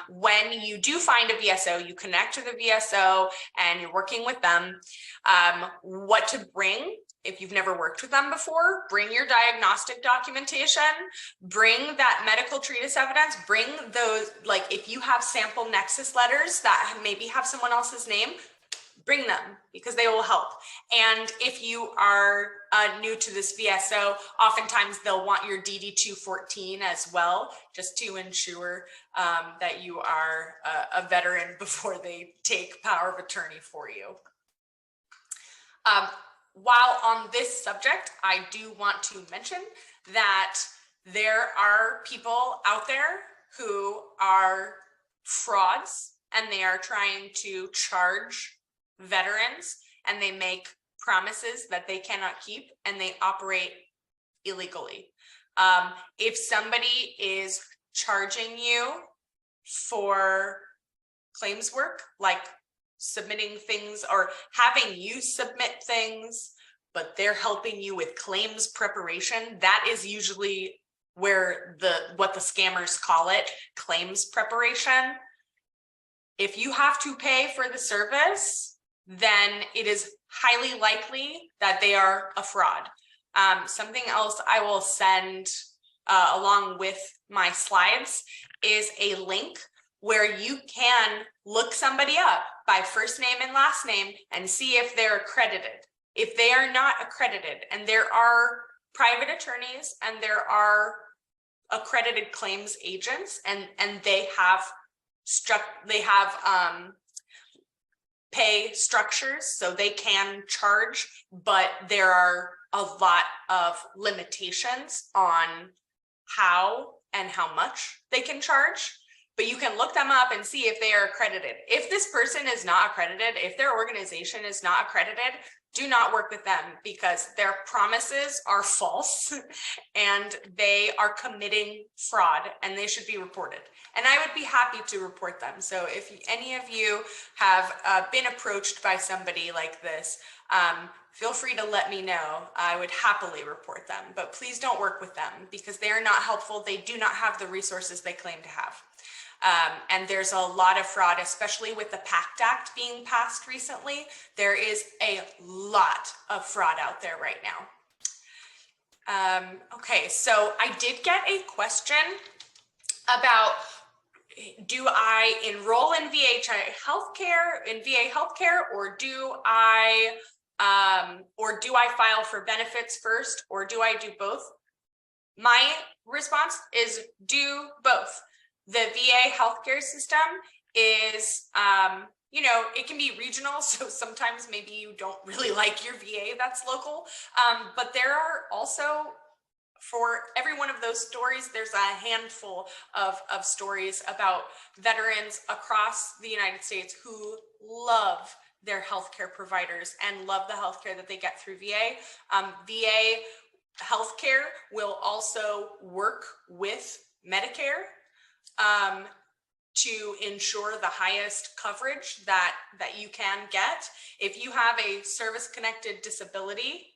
[SPEAKER 1] When you do find a VSO, you connect to the VSO and you're working with them. What to bring. If you've never worked with them before, bring your diagnostic documentation, bring that medical treatise evidence, bring those, like if you have sample nexus letters that maybe have someone else's name, bring them because they will help. And if you are new to this VSO, oftentimes they'll want your DD-214 as well, just to ensure that you are a veteran before they take power of attorney for you. While on this subject, I do want to mention that there are people out there who are frauds and they are trying to charge veterans and they make promises that they cannot keep and they operate illegally. If somebody is charging you for claims work, like submitting things or having you submit things, but they're helping you with claims preparation, that is usually where what the scammers call it, claims preparation. If you have to pay for the service, then it is highly likely that they are a fraud. Something else I will send along with my slides is a link where you can look somebody up by first name and last name and see if they're accredited. If they are not accredited, and there are private attorneys and there are accredited claims agents, and they have pay structures so they can charge, but there are a lot of limitations on how and how much they can charge. But you can look them up and see if they are accredited. If this person is not accredited, if their organization is not accredited, do not work with them because their promises are false and they are committing fraud and they should be reported. And I would be happy to report them. So if any of you have been approached by somebody like this, feel free to let me know. I would happily report them, but please don't work with them because they are not helpful. They do not have the resources they claim to have. And there's a lot of fraud, especially with the PACT Act being passed recently. There is a lot of fraud out there right now. Okay, so I did get a question about, do I enroll in VA healthcare, or do I file for benefits first, or do I do both? My response is do both. The VA healthcare system is, you know, it can be regional. So sometimes maybe you don't really like your VA that's local. But there are also, for every one of those stories, there's a handful of stories about veterans across the United States who love their healthcare providers and love the healthcare that they get through VA. VA healthcare will also work with Medicare to ensure the highest coverage that you can get. If you have a service-connected disability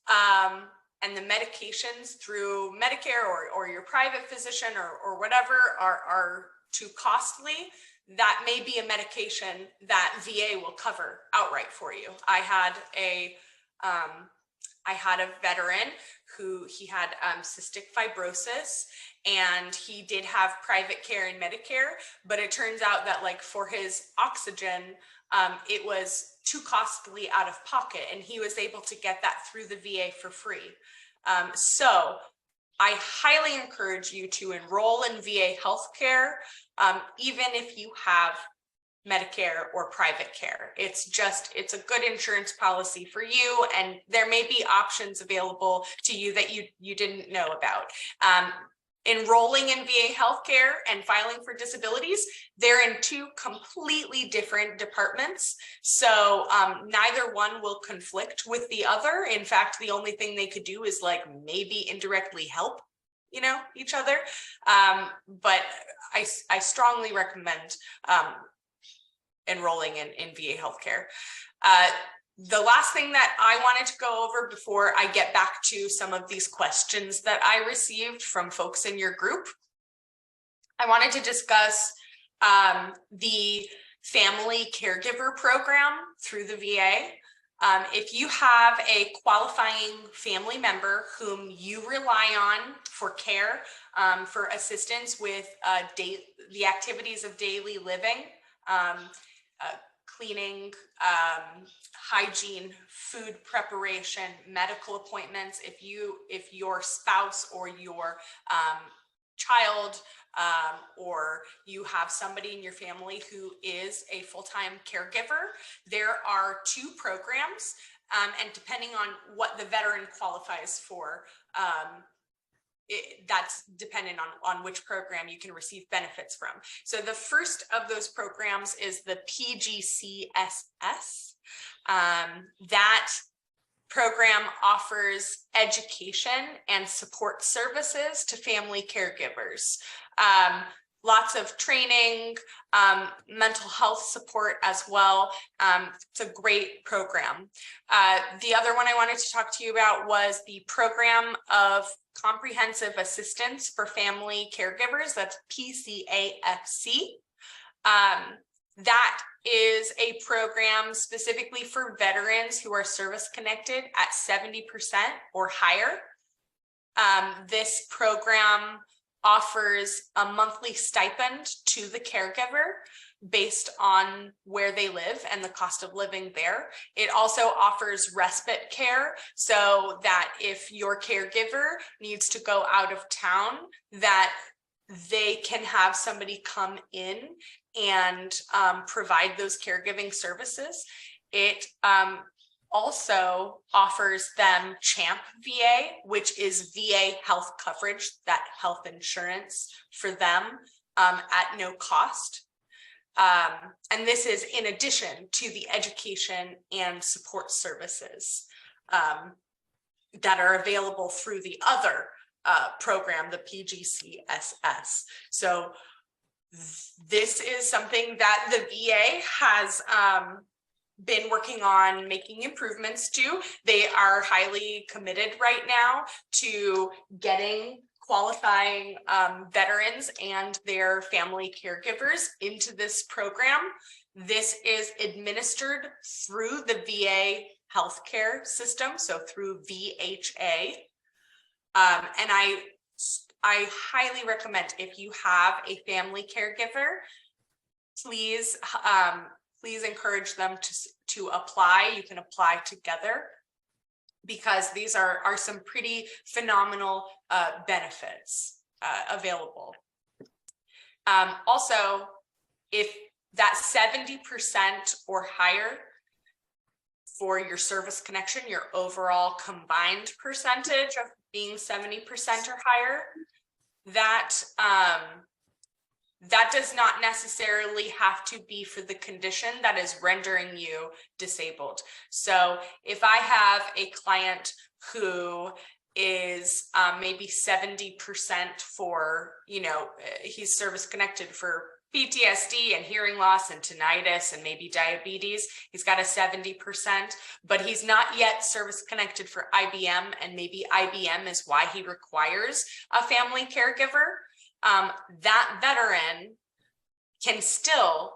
[SPEAKER 1] and the medications through Medicare or your private physician or whatever are too costly, that may be a medication that VA will cover outright for you. I had a veteran who he had cystic fibrosis, and he did have private care in Medicare, but it turns out that like for his oxygen, it was too costly out of pocket, and he was able to get that through the VA for free. So I highly encourage you to enroll in VA healthcare, even if you have Medicare or private care. It's a good insurance policy for you, and there may be options available to you that you didn't know about. Enrolling in VA healthcare and filing for disabilities, they're in two completely different departments. So neither one will conflict with the other. In fact, the only thing they could do is like maybe indirectly help each other. But I strongly recommend enrolling in VA healthcare. The last thing that I wanted to go over before I get back to some of these questions that I received from folks in your group, I wanted to discuss the family caregiver program through the VA. If you have a qualifying family member whom you rely on for care, for assistance with the activities of daily living, cleaning, hygiene, food preparation, medical appointments, if your spouse or your child or you have somebody in your family who is a full-time caregiver, there are 2 programs, and depending on what the veteran qualifies for, that's dependent on which program you can receive benefits from. So the first of those programs is the PGCSS. That program offers education and support services to family caregivers. Lots of training, mental health support as well. It's a great program. The other one I wanted to talk to you about was the Program of Comprehensive Assistance for Family Caregivers. That's PCAFC. That is a program specifically for veterans who are service connected at 70% or higher. This program offers a monthly stipend to the caregiver based on where they live and the cost of living there. It also offers respite care so that if your caregiver needs to go out of town, that they can have somebody come in and provide those caregiving services. It also offers them CHAMP VA, which is VA health coverage, that health insurance for them at no cost. And this is in addition to the education and support services that are available through the other program, the PGCSS. So this is something that the VA has been working on making improvements to. They are highly committed right now to getting qualifying veterans and their family caregivers into this program. This is administered through the VA healthcare system, so through VHA. And I highly recommend, if you have a family caregiver, please encourage them to apply. You can apply together because these are some pretty phenomenal benefits available. Also, if that 70% or higher for your service connection, your overall combined percentage of being 70% or higher, that does not necessarily have to be for the condition that is rendering you disabled. So if I have a client who is maybe 70% for, he's service connected for PTSD and hearing loss and tinnitus and maybe diabetes, he's got a 70%, but he's not yet service connected for IBM, and maybe IBM is why he requires a family caregiver. That veteran can still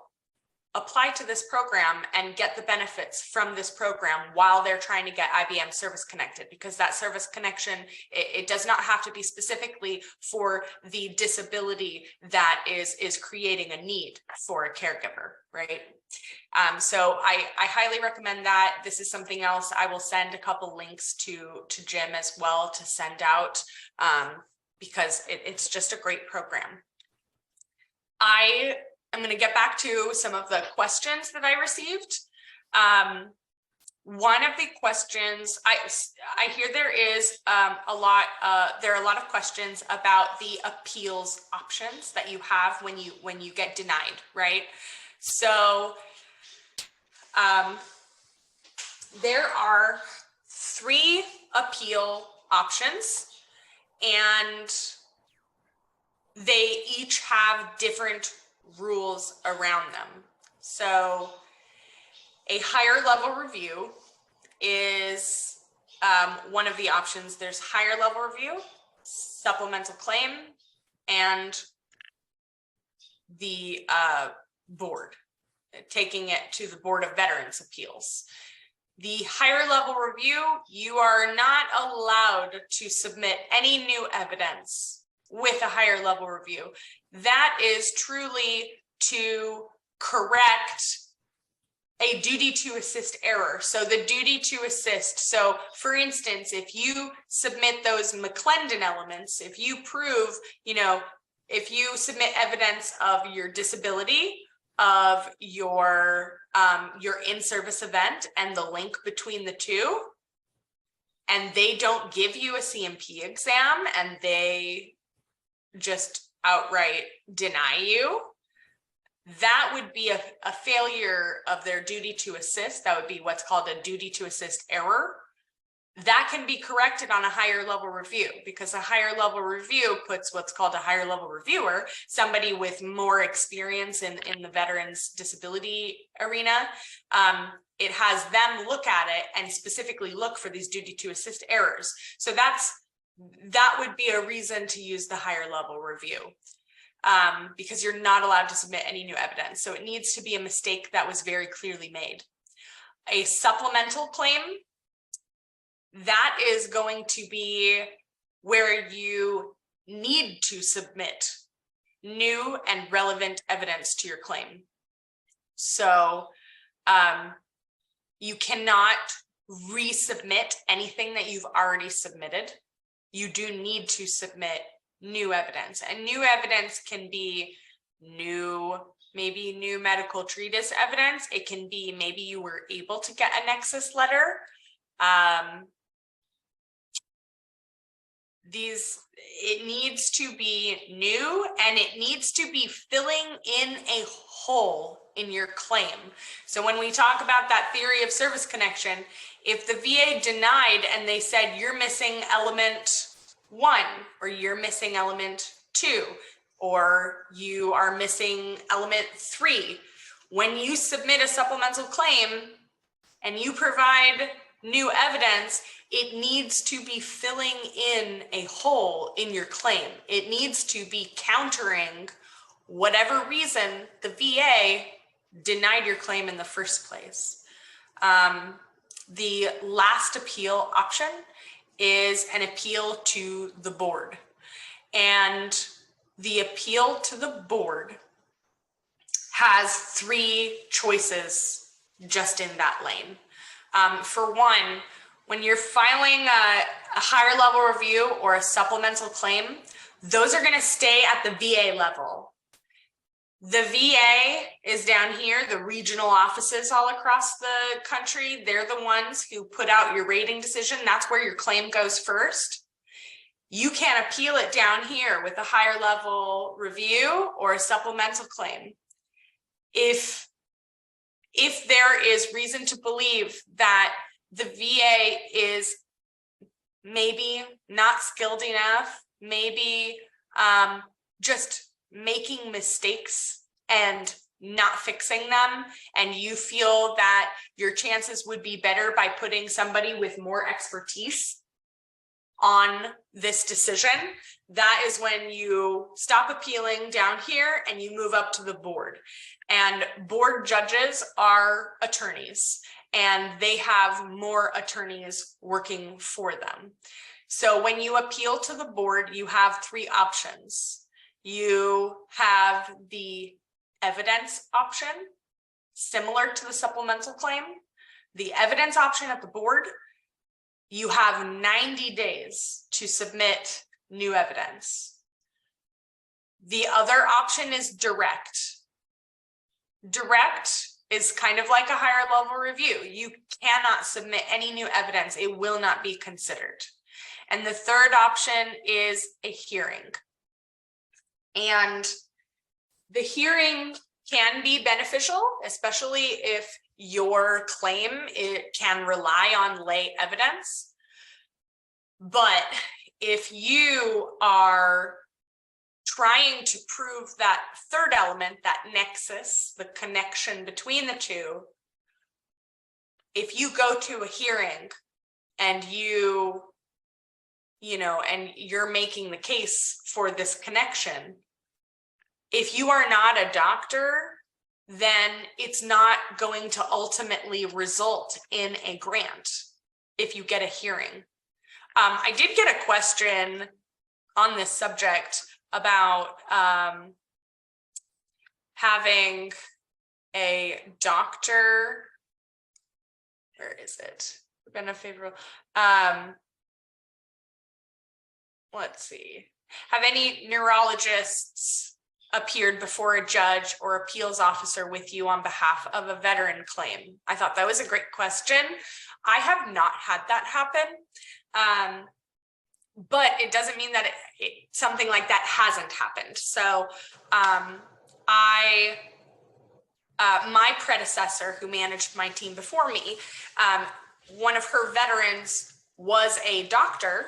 [SPEAKER 1] apply to this program and get the benefits from this program while they're trying to get IBM service connected, because that service connection, it does not have to be specifically for the disability that is creating a need for a caregiver, right? So I highly recommend that. This is something else. I will send a couple links to Jim as well to send out, because it's just a great program. I'm going to get back to some of the questions that I received. One of the questions, I hear there are a lot of questions about the appeals options that you have when you get denied, right? So there are 3 appeal options, and they each have different rules around them. So a higher level review is one of the options. There's higher level review, supplemental claim, and the board, taking it to the Board of Veterans Appeals. The higher level review, you are not allowed to submit any new evidence with a higher level review. That is truly to correct a duty to assist error. So the duty to assist. So for instance, if you submit those McClendon elements, if you prove, if you submit evidence of your disability, of your in-service event and the link between the two, and they don't give you a CMP exam and they just outright deny you, that would be a failure of their duty to assist. That would be what's called a duty to assist error. That can be corrected on a higher level review, because a higher level review puts what's called a higher level reviewer, somebody with more experience in the veterans disability arena. It has them look at it and specifically look for these duty to assist errors. So that would be a reason to use the higher level review, because you're not allowed to submit any new evidence. So it needs to be a mistake that was very clearly made. A supplemental claim, that is going to be where you need to submit new and relevant evidence to your claim. So you cannot resubmit anything that you've already submitted. You do need to submit new evidence, and new evidence can be maybe new medical treatise evidence. It can be maybe you were able to get a nexus letter. It needs to be new, and it needs to be filling in a hole in your claim. So when we talk about that theory of service connection, if the VA denied and they said you're missing element 1, or you're missing element 2, or you are missing element 3, when you submit a supplemental claim and you provide new evidence, it needs to be filling in a hole in your claim. It needs to be countering whatever reason the VA denied your claim in the first place. The last appeal option is an appeal to the board. And the appeal to the board has 3 choices just in that lane. For one, when you're filing a higher level review or a supplemental claim, those are going to stay at the VA level. The VA is down here, the regional offices all across the country. They're the ones who put out your rating decision. That's where your claim goes first. You can't appeal it down here with a higher level review or a supplemental claim. If there is reason to believe that the VA is maybe not skilled enough, maybe just making mistakes and not fixing them, and you feel that your chances would be better by putting somebody with more expertise on this decision, that is when you stop appealing down here and you move up to the board. And board judges are attorneys, and they have more attorneys working for them. So when you appeal to the board, you have 3 options. You have the evidence option, similar to the supplemental claim. The evidence option at the board, you have 90 days to submit new evidence. The other option is direct. Direct is kind of like a higher level review. You cannot submit any new evidence. It will not be considered. And the third option is a hearing. And the hearing can be beneficial, especially if your claim can rely on lay evidence. But if you are trying to prove that third element, that nexus, the connection between the two, if you go to a hearing and and you're making the case for this connection, if you are not a doctor, then it's not going to ultimately result in a grant if you get a hearing. I did get a question on this subject about having a doctor, where is it? Been a favorable, let's see. Have any neurologists appeared before a judge or appeals officer with you on behalf of a veteran claim? I thought that was a great question. I have not had that happen, but it doesn't mean that something like that hasn't happened. So my predecessor who managed my team before me, one of her veterans was a doctor.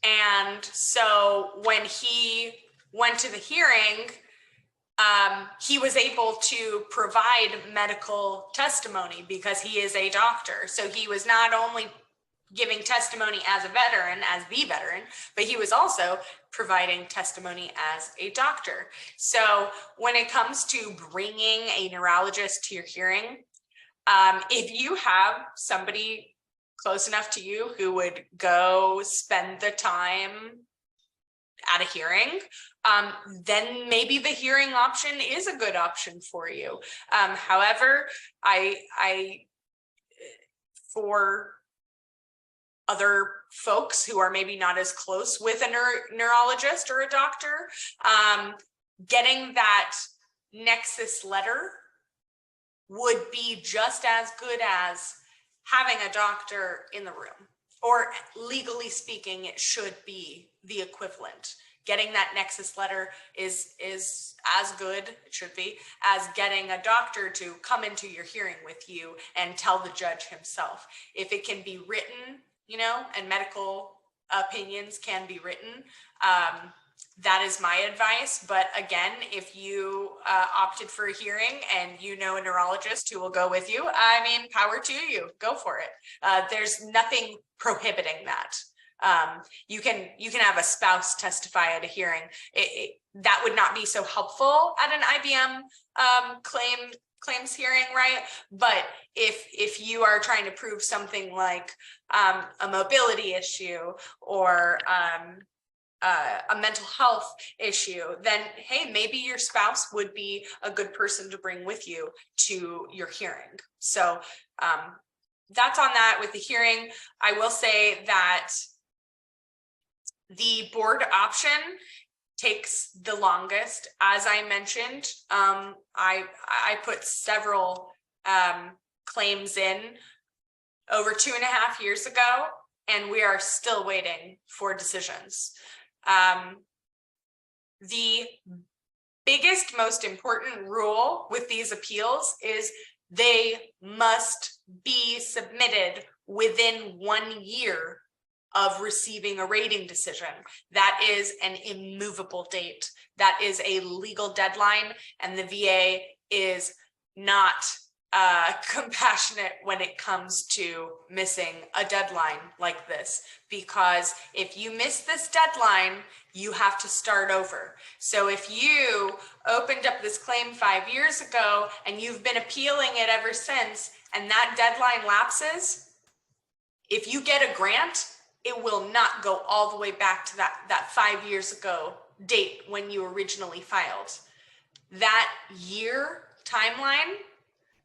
[SPEAKER 1] And so when he went to the hearing, he was able to provide medical testimony because he is a doctor. So he was not only giving testimony as a veteran, as the veteran, but he was also providing testimony as a doctor. So when it comes to bringing a neurologist to your hearing, if you have somebody close enough to you who would go spend the time at a hearing, then maybe the hearing option is a good option for you. However, for other folks who are maybe not as close with a neurologist or a doctor, getting that nexus letter would be just as good as having a doctor in the room, or legally speaking, it should be the equivalent. Getting that nexus letter is as good, it should be, as getting a doctor to come into your hearing with you and tell the judge himself. If it can be written, and medical opinions can be written, that is my advice. But again, if you opted for a hearing and a neurologist who will go with you, power to you, go for it. There's nothing prohibiting that. You can have a spouse testify at a hearing. That would not be so helpful at an IBM claims hearing, right? But if you are trying to prove something like a mobility issue or a mental health issue, then hey, maybe your spouse would be a good person to bring with you to your hearing. So that's on that with the hearing. I will say that the board option takes the longest. As I mentioned, I put several claims in over 2.5 years ago, and we are still waiting for decisions. The biggest, most important rule with these appeals is they must be submitted within 1 year of receiving a rating decision. That is an immovable date. That is a legal deadline, and the VA is not compassionate when it comes to missing a deadline like this, because if you miss this deadline, you have to start over. So if you opened up this claim 5 years ago and you've been appealing it ever since, and that deadline lapses, if you get a grant, it will not go all the way back to that 5 years ago date when you originally filed. That year timeline,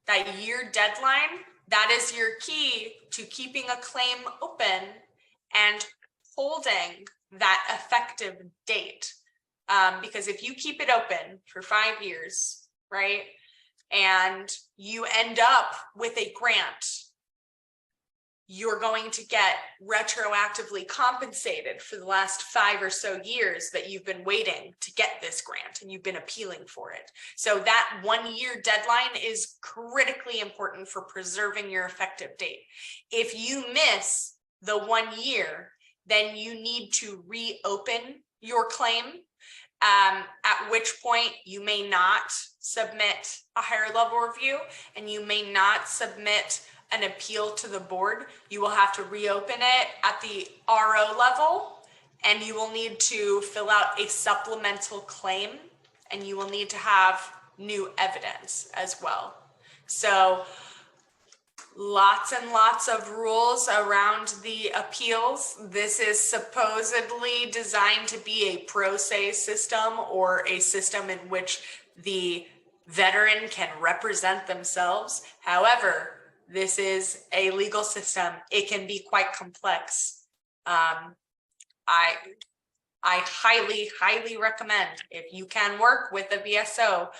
[SPEAKER 1] that year deadline, that is your key to keeping a claim open and holding that effective date. Because if you keep it open for 5 years, right, and you end up with a grant, you're going to get retroactively compensated for the last 5 or so years that you've been waiting to get this grant and you've been appealing for it. So that 1 year deadline is critically important for preserving your effective date. If you miss the 1 year, then you need to reopen your claim at which point you may not submit a higher level review and you may not submit an appeal to the board. You will have to reopen it at the RO level, and you will need to fill out a supplemental claim, and you will need to have new evidence as well. So lots and lots of rules around the appeals. This is supposedly designed to be a pro se system, or a system in which the veteran can represent themselves. However, this is a legal system. It can be quite complex. I highly recommend, if you can work with a VSO,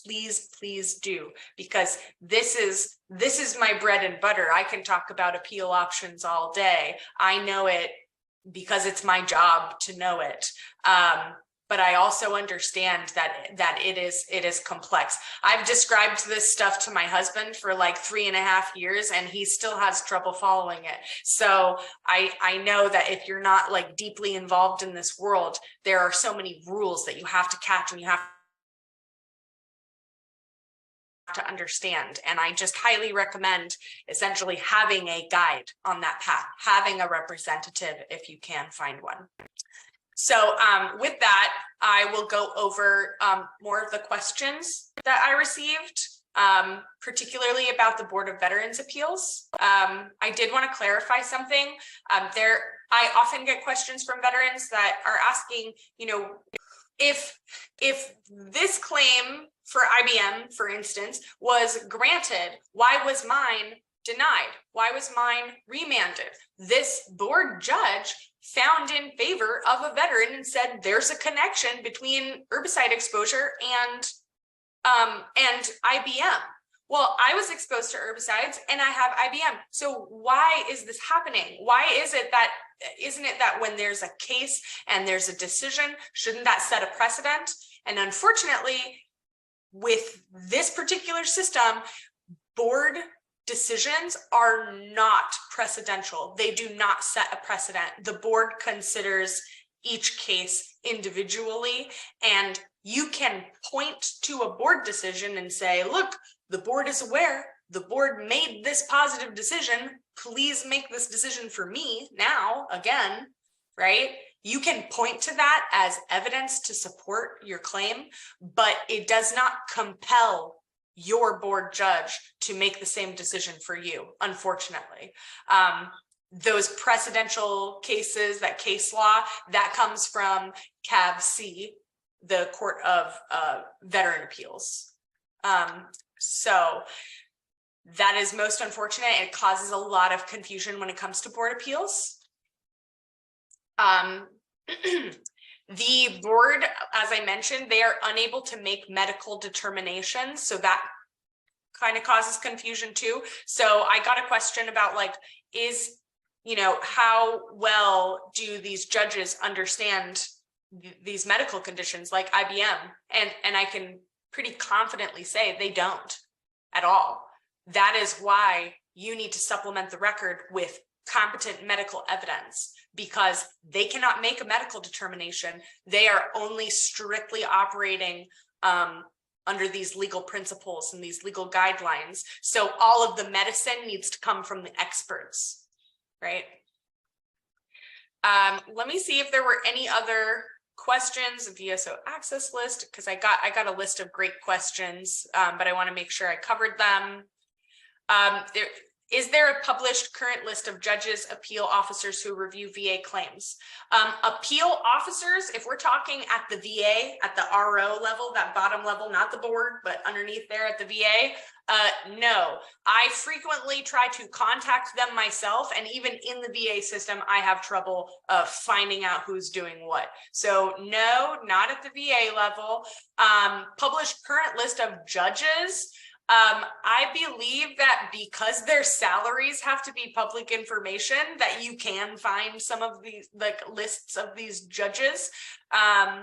[SPEAKER 1] please do, because this is my bread and butter. I can talk about appeal options all day. I know it because it's my job to know it. But I also understand that it is complex. I've described this stuff to my husband for like 3.5 years, and he still has trouble following it. So I know that if you're not like deeply involved in this world, there are so many rules that you have to catch and you have to understand. And I just highly recommend essentially having a guide on that path, having a representative if you can find one. So with that, I will go over more of the questions that I received, particularly about the Board of Veterans Appeals. I did want to clarify something. I often get questions from veterans that are asking, you know, if this claim for IBM, for instance, was granted, why was mine denied? Why was mine remanded? This board judge found in favor of a veteran and said there's a connection between herbicide exposure and IBM. Well, I was exposed to herbicides and I have IBM. So why is this happening? Why is it that, isn't it that when there's a case and there's a decision, shouldn't that set a precedent? And unfortunately, with this particular system, board decisions are not precedential. They do not set a precedent. The board considers each case individually, and you can point to a board decision and say, look, the board is aware, the board made this positive decision, please make this decision for me now, again, right? You can point to that as evidence to support your claim, but it does not compel your board judge to make the same decision for you, unfortunately. Those precedential cases, that case law, that comes from CAV-C, the Court of Veteran Appeals. So that is most unfortunate. It causes a lot of confusion when it comes to board appeals. The board, as I mentioned, they are unable to make medical determinations. So that kind of causes confusion too. So I got a question about like, how well do these judges understand these medical conditions like IBM? And I can pretty confidently say they don't at all. That is why you need to supplement the record with competent medical evidence, because they cannot make a medical determination. They are only strictly operating under these legal principles and these legal guidelines. So all of the medicine needs to come from the experts, right? Let me see if there were any other questions, VSO access list, because I got a list of great questions, but I want to make sure I covered them. Is there a published current list of judges, appeal officers who review VA claims? Appeal officers, if we're talking at the VA, at the RO level, that bottom level, not the board, but underneath there at the VA, no. I frequently try to contact them myself, and even in the VA system, I have trouble finding out who's doing what. So no, not at the VA level. Published current list of judges. I believe that because their salaries have to be public information, that you can find some of these like lists of these judges. But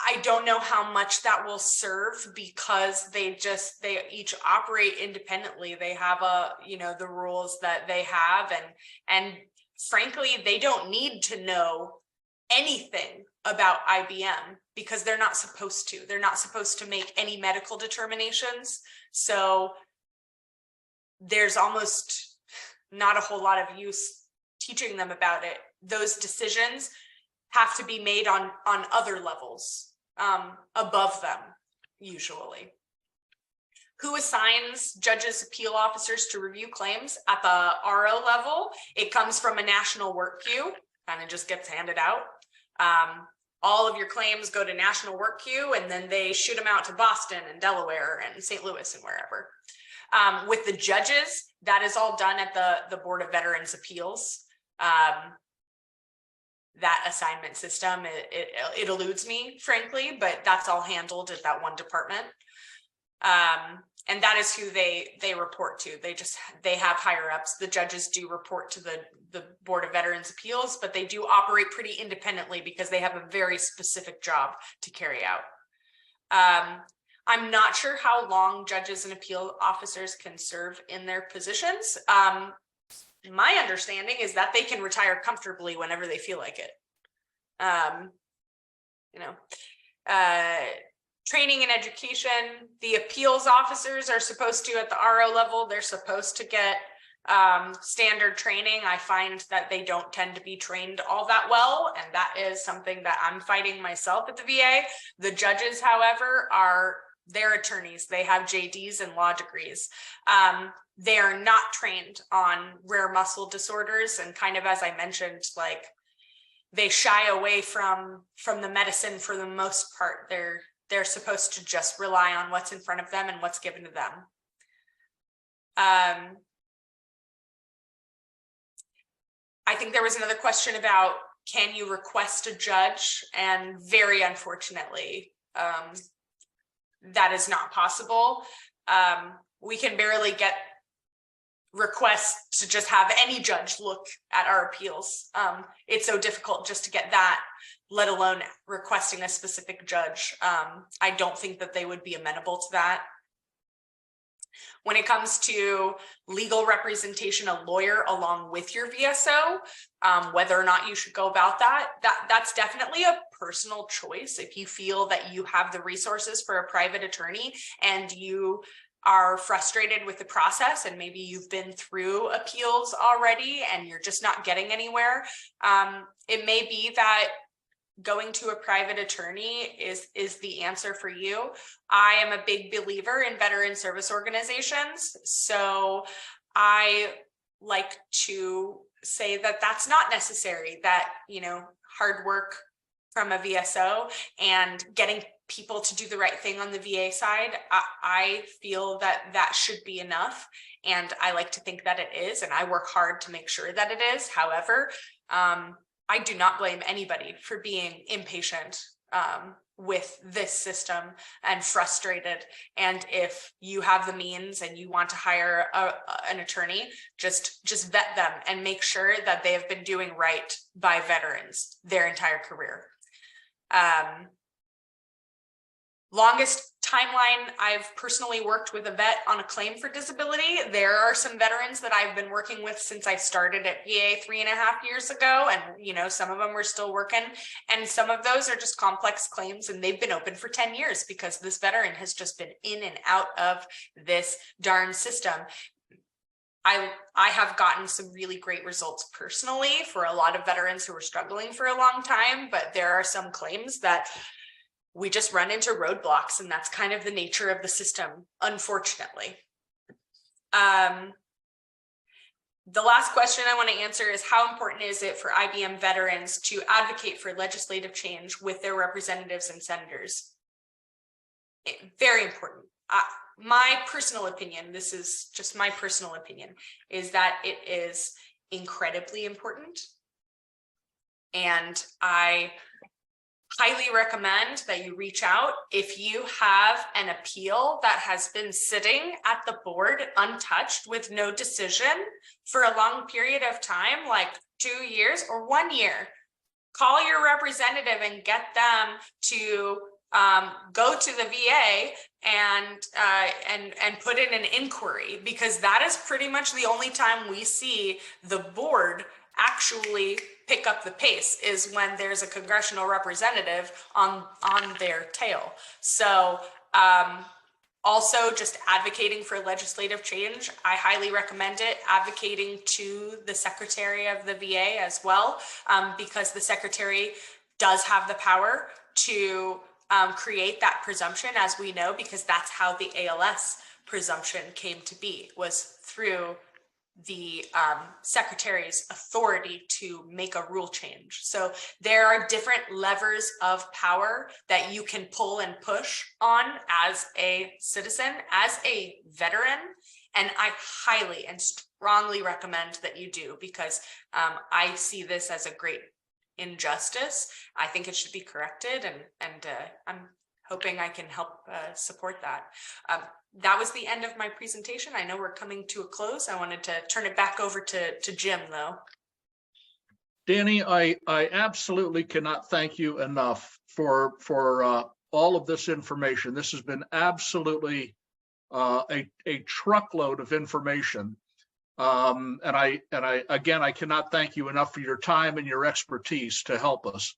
[SPEAKER 1] I don't know how much that will serve, because they each operate independently. They have the rules that they have, and frankly, they don't need to know anything about IBM because they're not supposed to. They're not supposed to make any medical determinations. So there's almost not a whole lot of use teaching them about it. Those decisions have to be made on other levels, above them, usually. Who assigns judges, appeal officers to review claims at the RO level? It comes from a national work queue, kind of just gets handed out. All of your claims go to national work queue, and then they shoot them out to Boston and Delaware and St. Louis and wherever. With the judges, that is all done at the Board of Veterans Appeals. That assignment system, it eludes me, frankly, but that's all handled at that one department. And that is who they report to. They have higher ups. The judges do report to the Board of Veterans Appeals, but they do operate pretty independently because they have a very specific job to carry out. I'm not sure how long judges and appeal officers can serve in their positions. My understanding is that they can retire comfortably whenever they feel like it. Training and education, the appeals officers are supposed to, at the RO level, they're supposed to get standard training. I find that they don't tend to be trained all that well, and that is something that I'm fighting myself at the VA. The judges, however, they're attorneys. They have JDs and law degrees. They are not trained on rare muscle disorders, and kind of, as I mentioned, like, they shy away from the medicine for the most part. They're supposed to just rely on what's in front of them and what's given to them. I think there was another question about, can you request a judge? And very unfortunately, that is not possible. We can barely get requests to just have any judge look at our appeals. It's so difficult just to get that, let alone requesting a specific judge. I don't think that they would be amenable to that. When it comes to legal representation, a lawyer along with your VSO, whether or not you should go about that's definitely a personal choice. If you feel that you have the resources for a private attorney and you are frustrated with the process, and maybe you've been through appeals already and you're just not getting anywhere, it may be that going to a private attorney is the answer for you. I am a big believer in veteran service organizations, so I like to say that that's not necessary, that, hard work from a VSO and getting people to do the right thing on the VA side, I feel that should be enough. And I like to think that it is, and I work hard to make sure that it is. However, I do not blame anybody for being impatient with this system and frustrated. And if you have the means and you want to hire an attorney, just vet them and make sure that they have been doing right by veterans their entire career. Longest timeline, I've personally worked with a vet on a claim for disability. There are some veterans that I've been working with since I started at VA 3.5 years ago. And, some of them are still working. And some of those are just complex claims, and they've been open for 10 years because this veteran has just been in and out of this darn system. I have gotten some really great results personally for a lot of veterans who are struggling for a long time, but there are some claims that we just run into roadblocks, and that's kind of the nature of the system, unfortunately. The last question I want to answer is, how important is it for IBM veterans to advocate for legislative change with their representatives and senators? Very important. My personal opinion, this is just my personal opinion, is that it is incredibly important. And I highly recommend that you reach out if you have an appeal that has been sitting at the board untouched with no decision for a long period of time, like 2 years or 1 year. Call your representative and get them to go to the VA and put in an inquiry, because that is pretty much the only time we see the board actually pick up the pace is when there's a congressional representative on their tail. So also just advocating for legislative change. I highly recommend it. Advocating to the Secretary of the VA as well, because the Secretary does have the power to create that presumption, as we know, because that's how the ALS presumption came to be, was through the Secretary's authority to make a rule change. So there are different levers of power that you can pull and push on as a citizen, as a veteran, and I highly and strongly recommend that you do, because I see this as a great injustice. I think it should be corrected, and I'm hoping I can help support that. That was the end of my presentation. I know we're coming to a close. I wanted to turn it back over to Jim, though.
[SPEAKER 2] Dani, I absolutely cannot thank you enough for all of this information. This has been absolutely a truckload of information. And I again, I cannot thank you enough for your time and your expertise to help us.